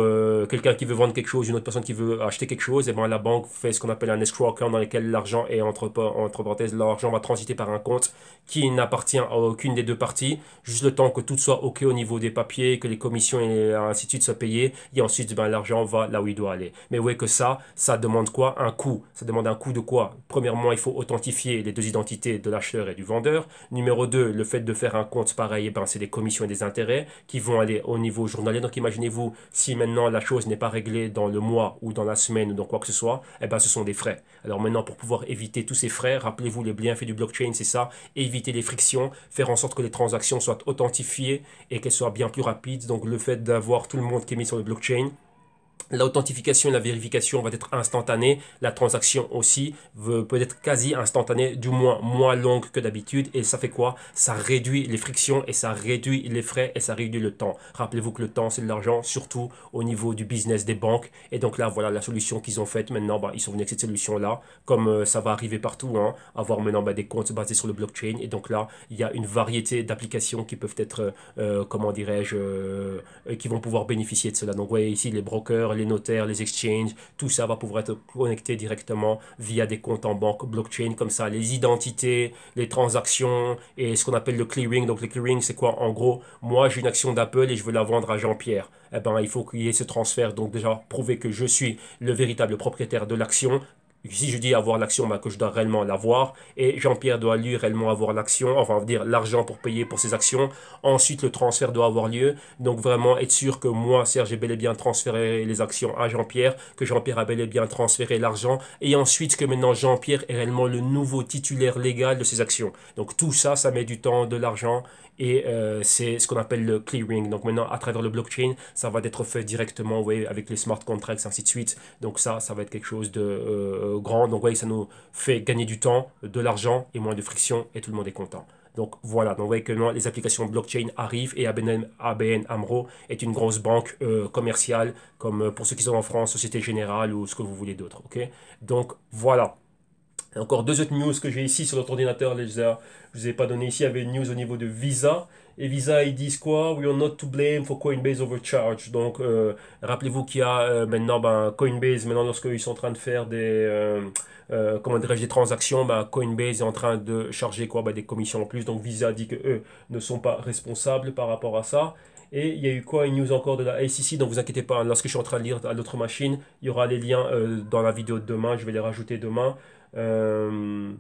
quelqu'un qui veut vendre quelque chose, une autre personne qui veut acheter quelque chose, et ben la banque fait ce qu'on appelle un escrow account dans lequel l'argent est entre parenthèses, l'argent va transiter par un compte qui n'appartient à aucune des deux parties, juste le temps que tout soit ok au niveau des papiers, que les commissions et ainsi de suite soient payées, et ensuite ben, l'argent va là où il doit aller. Mais vous voyez que ça demande quoi? Un coût. Ça demande un coût de quoi? Premièrement, il faut authentifier les deux identités de l'acheteur et du vendeur. Numéro 2, le fait de faire un compte pareil, ben, c'est des commissions et des intérêts qui vont aller au niveau journalier. Donc imaginez-vous si maintenant la chose n'est pas réglée dans le mois ou dans la semaine ou dans quoi que ce soit, eh ben, ce sont des frais. Alors maintenant, pour pouvoir éviter tous ces frais, rappelez-vous les bienfaits du blockchain, c'est ça, éviter les frictions, faire en sorte que les transactions soient authentifiées et qu'elles soient bien plus rapides. Donc le fait d'avoir tout le monde qui est mis sur le blockchain, l'authentification et la vérification vont être instantanées. La transaction aussi peut être quasi instantanée, du moins longue que d'habitude. Et ça fait quoi? Ça réduit les frictions et ça réduit les frais et ça réduit le temps. Rappelez-vous que le temps, c'est de l'argent, surtout au niveau du business des banques. Et donc là, voilà la solution qu'ils ont faite. Maintenant, bah, ils sont venus avec cette solution-là. Comme ça va arriver partout, hein, avoir maintenant bah, des comptes basés sur le blockchain. Et donc là, il y a une variété d'applications qui peuvent être, comment dirais-je, qui vont pouvoir bénéficier de cela. Donc, vous voyez ici les brokers, les notaires, les exchanges, tout ça va pouvoir être connecté directement via des comptes en banque blockchain, comme ça, les identités, les transactions et ce qu'on appelle le clearing. Donc, le clearing, c'est quoi? En gros, moi, j'ai une action d'Apple et je veux la vendre à Jean-Pierre. Eh ben, il faut qu'il y ait ce transfert. Donc, déjà, prouver que je suis le véritable propriétaire de l'action Si je dis avoir l'action, bah, que je dois réellement l'avoir. Et Jean-Pierre doit lui réellement avoir l'action, enfin on va dire l'argent pour payer pour ses actions. Ensuite, le transfert doit avoir lieu. Donc vraiment être sûr que moi, Serge, j'ai bel et bien transféré les actions à Jean-Pierre, que Jean-Pierre a bel et bien transféré l'argent. Et ensuite que maintenant Jean-Pierre est réellement le nouveau titulaire légal de ses actions. Donc tout ça, ça met du temps, de l'argent. Et c'est ce qu'on appelle le clearing. Donc maintenant, à travers le blockchain, ça va être fait directement, vous voyez, avec les smart contracts, ainsi de suite. Donc ça va être quelque chose de grand. Donc vous voyez, ça nous fait gagner du temps, de l'argent et moins de friction et tout le monde est content. Donc voilà, donc vous voyez que maintenant, les applications blockchain arrivent et ABN AMRO est une grosse banque commerciale, comme pour ceux qui sont en France, Société Générale ou ce que vous voulez d'autre. Ok. Donc voilà. Et encore deux autres news que j'ai ici sur notre ordinateur, je ne vous ai pas donné ici. Il y avait une news au niveau de Visa. Et Visa, ils disent quoi? We are not to blame for Coinbase overcharge. Donc, rappelez-vous qu'il y a maintenant Coinbase, maintenant lorsqu'ils sont en train de faire comment dirais-je, des transactions, Coinbase est en train de charger quoi? Des commissions en plus. Donc, Visa dit que eux ne sont pas responsables par rapport à ça. Et il y a eu quoi? Une news encore de la SEC. Donc, vous inquiétez pas, hein, lorsque je suis en train de lire à l'autre machine, il y aura les liens dans la vidéo de demain. Je vais les rajouter demain. Euh,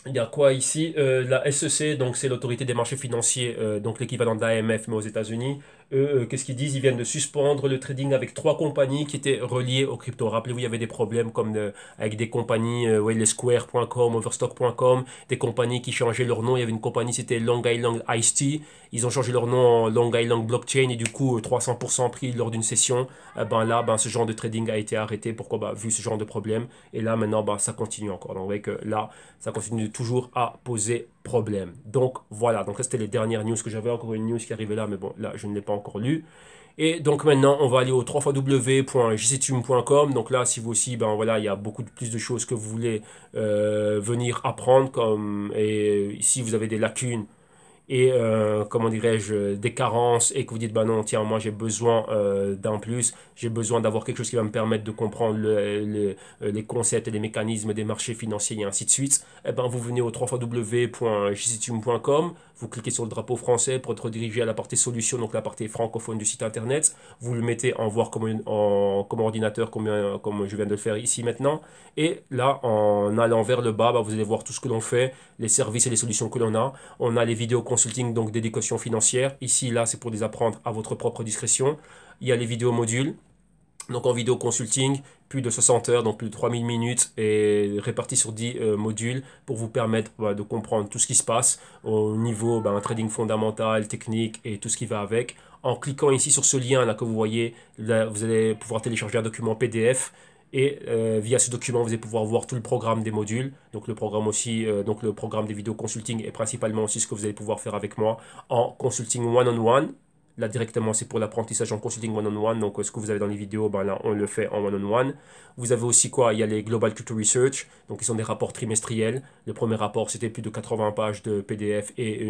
il y a quoi ici? La SEC, donc c'est l'autorité des marchés financiers, donc l'équivalent de l'AMF mais aux États-Unis. Eux, qu'est-ce qu'ils disent? Ils viennent de suspendre le trading avec trois compagnies qui étaient reliées aux crypto. Rappelez-vous, il y avait des problèmes comme avec des compagnies, ouais, les Square.com, Overstock.com, des compagnies qui changeaient leur nom. Il y avait une compagnie, c'était Long Island Iced Tea. Ils ont changé leur nom en Long Island Blockchain et du coup, 300% pris lors d'une session. Ce genre de trading a été arrêté. Pourquoi? Vu ce genre de problème. Et là, maintenant, ça continue encore. Donc, vous voyez que là, ça continue toujours à poser problème. Donc voilà, donc ça c'était les dernières news que j'avais, encore une news qui arrivait là, mais bon, là je ne l'ai pas encore lu. Et donc maintenant, on va aller au www.jctube.com. Donc là, si vous aussi, voilà, il y a beaucoup plus de choses que vous voulez venir apprendre, et si vous avez des lacunes et comment dirais-je, des carences et que vous dites bah non tiens moi j'ai besoin d'un plus, j'ai besoin d'avoir quelque chose qui va me permettre de comprendre les concepts et les mécanismes des marchés financiers et ainsi de suite, et vous venez au www.jctube.com, vous cliquez sur le drapeau français pour être redirigé à la partie solution, donc la partie francophone du site internet, vous le mettez en voir comme ordinateur comme je viens de le faire ici maintenant, et là en allant vers le bas, vous allez voir tout ce que l'on fait, les services et les solutions que l'on a. On a les vidéos consulting, donc d'éducation financière. Ici, là, c'est pour les apprendre à votre propre discrétion. Il y a les vidéos modules. Donc en vidéo consulting, plus de 60 heures, donc plus de 3000 minutes, et répartis sur 10 modules pour vous permettre de comprendre tout ce qui se passe au niveau trading fondamental, technique et tout ce qui va avec. En cliquant ici sur ce lien là que vous voyez, là, vous allez pouvoir télécharger un document PDF. Et via ce document, vous allez pouvoir voir tout le programme des modules. Donc le programme aussi, donc le programme des vidéos consulting et principalement aussi ce que vous allez pouvoir faire avec moi en consulting one-on-one. Là directement, c'est pour l'apprentissage en consulting one-on-one. Donc ce que vous avez dans les vidéos, là on le fait en one-on-one. Vous avez aussi quoi? Il y a les Global Crypto Research, donc ils sont des rapports trimestriels. Le premier rapport, c'était plus de 80 pages de PDF et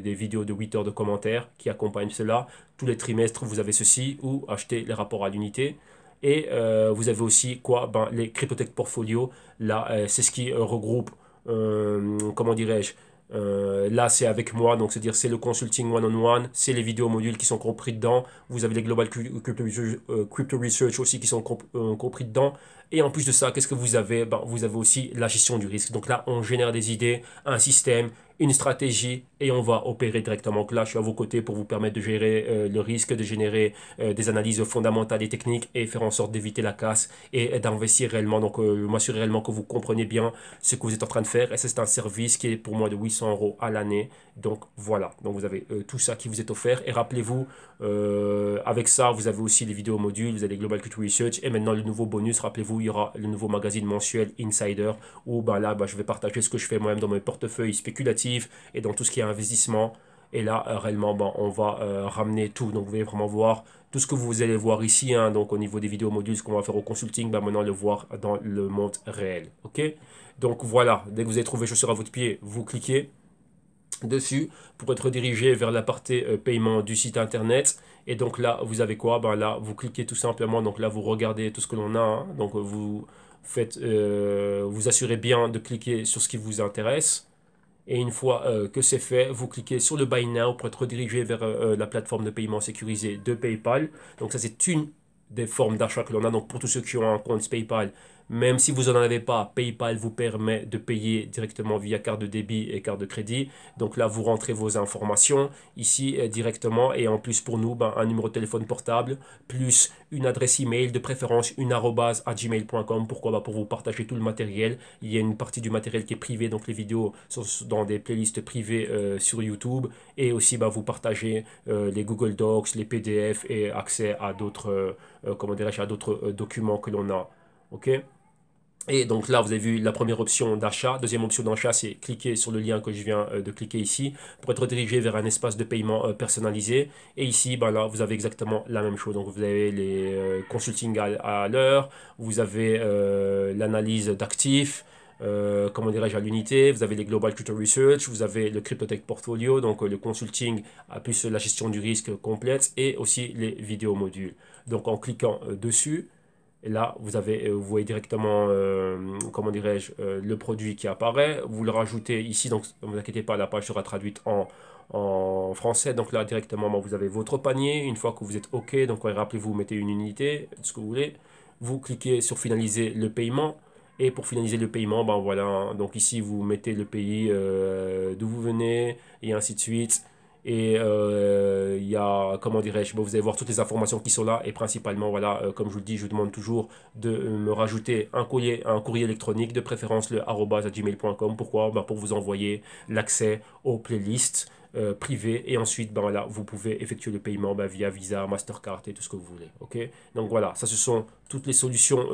des vidéos de 8 heures de commentaires qui accompagnent cela. Tous les trimestres, vous avez ceci ou achetez les rapports à l'unité. Et vous avez aussi quoi? Les Cryptotech Portfolio. Là, c'est ce qui regroupe, comment dirais-je, là, c'est avec moi, donc c'est-à-dire c'est le consulting one-on-one, c'est les vidéos modules qui sont compris dedans. Vous avez les Global Crypto Research aussi qui sont compris dedans. Et en plus de ça, qu'est-ce que vous avez? Vous avez aussi la gestion du risque. Donc là, on génère des idées, un système, une stratégie et on va opérer directement. Donc là, je suis à vos côtés pour vous permettre de gérer le risque, de générer des analyses fondamentales et techniques et faire en sorte d'éviter la casse et d'investir réellement. Donc, m'assurer réellement que vous comprenez bien ce que vous êtes en train de faire. Et ça, c'est un service qui est pour moi de 800 euros à l'année. Donc, voilà. Donc, vous avez tout ça qui vous est offert. Et rappelez-vous, avec ça, vous avez aussi les vidéos modules, vous avez les Global Crypto Research et maintenant le nouveau bonus. Rappelez-vous, il y aura le nouveau magazine mensuel Insider où je vais partager ce que je fais moi-même dans mes portefeuilles spéculatifs et dans tout ce qui est investissement. Et là, réellement, on va ramener tout. Donc, vous allez vraiment voir tout ce que vous allez voir ici, hein, donc au niveau des vidéos modules, ce qu'on va faire au consulting, maintenant le voir dans le monde réel. Ok? Donc voilà, dès que vous avez trouvé chaussure à votre pied, vous cliquez dessus pour être redirigé vers la partie paiement du site internet. Et donc là, vous avez quoi? Là, vous cliquez tout simplement. Donc là, vous regardez tout ce que l'on a, hein. Donc vous faites, vous assurez bien de cliquer sur ce qui vous intéresse. Et une fois que c'est fait, vous cliquez sur le Buy Now pour être redirigé vers la plateforme de paiement sécurisée de PayPal. Donc ça, c'est une des formes d'achat que l'on a. Donc pour tous ceux qui ont un compte PayPal, Même si vous n'en avez pas, PayPal vous permet de payer directement via carte de débit et carte de crédit. Donc là, vous rentrez vos informations ici directement. Et en plus, pour nous, ben, un numéro de téléphone portable, plus une adresse email, de préférence une arobase à gmail.com. Pourquoi? Bah, pour vous partager tout le matériel. Il y a une partie du matériel qui est privé, donc les vidéos sont dans des playlists privées sur YouTube. Et aussi, bah, vous partagez les Google Docs, les PDF et accès à d'autres comment dirais-je, à d'autres documents que l'on a. OK? Et donc là, vous avez vu la première option d'achat. Deuxième option d'achat, c'est cliquer sur le lien que je viens de cliquer ici pour être redirigé vers un espace de paiement personnalisé. Et ici, ben là, vous avez exactement la même chose. Donc vous avez les consulting à l'heure, vous avez l'analyse d'actifs, comment dirais-je, à l'unité, vous avez les Global Crypto Research, vous avez le CryptoTech Portfolio, donc le consulting, plus la gestion du risque complète, et aussi les vidéos modules. Donc en cliquant dessus, et là, vous voyez directement, comment dirais-je, le produit qui apparaît. Vous le rajoutez ici, donc ne vous inquiétez pas, la page sera traduite en français. Donc là, directement, vous avez votre panier. Une fois que vous êtes OK, donc rappelez-vous, vous mettez une unité, ce que vous voulez. Vous cliquez sur finaliser le paiement. Et pour finaliser le paiement, ben voilà, donc ici, vous mettez le pays d'où vous venez, et ainsi de suite. Et il y a, comment dirais-je, bon, vous allez voir toutes les informations qui sont là. Et principalement, voilà, comme je vous le dis, je vous demande toujours de me rajouter un courrier électronique, de préférence le @gmail.com. Pourquoi? Ben, pour vous envoyer l'accès aux playlists privées. Et ensuite, ben, voilà, vous pouvez effectuer le paiement ben, via Visa, Mastercard et tout ce que vous voulez. Ok? Donc voilà, ça ce sont toutes les solutions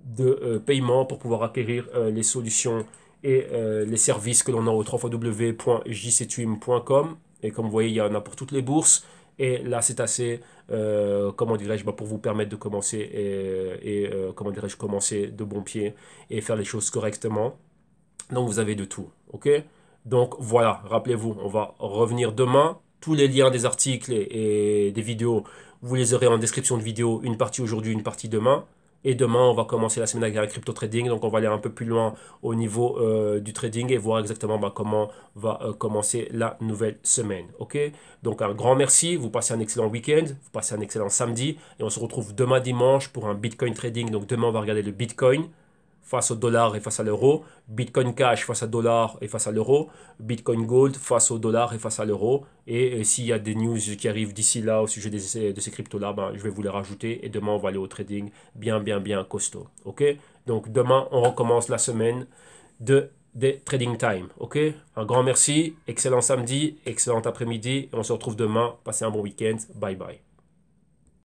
de paiement pour pouvoir acquérir les solutions et les services que l'on a au www.jctwim.com. Et comme vous voyez, il y en a pour toutes les bourses. Et là, c'est assez, comment dirais-je, bah, pour vous permettre de commencer comment dirais-je, commencer de bon pied et faire les choses correctement. Donc, vous avez de tout. OK? Donc, voilà, rappelez-vous, on va revenir demain. Tous les liens des articles et des vidéos, vous les aurez en description de vidéo, une partie aujourd'hui, une partie demain. Et demain, on va commencer la semaine avec un crypto trading. Donc, on va aller un peu plus loin au niveau du trading et voir exactement bah, comment va commencer la nouvelle semaine. OK? Donc, un grand merci. Vous passez un excellent week-end. Vous passez un excellent samedi. Et on se retrouve demain dimanche pour un Bitcoin trading. Donc, demain, on va regarder le Bitcoin face au dollar et face à l'euro, Bitcoin Cash face à dollar et face à l'euro, Bitcoin Gold face au dollar et face à l'euro. Et s'il y a des news qui arrivent d'ici là au sujet de ces cryptos-là, ben, je vais vous les rajouter et demain on va aller au trading bien costaud. Ok? Donc demain on recommence la semaine des trading time. Ok? Un grand merci, excellent samedi, excellent après-midi et on se retrouve demain. Passez un bon week-end. Bye bye.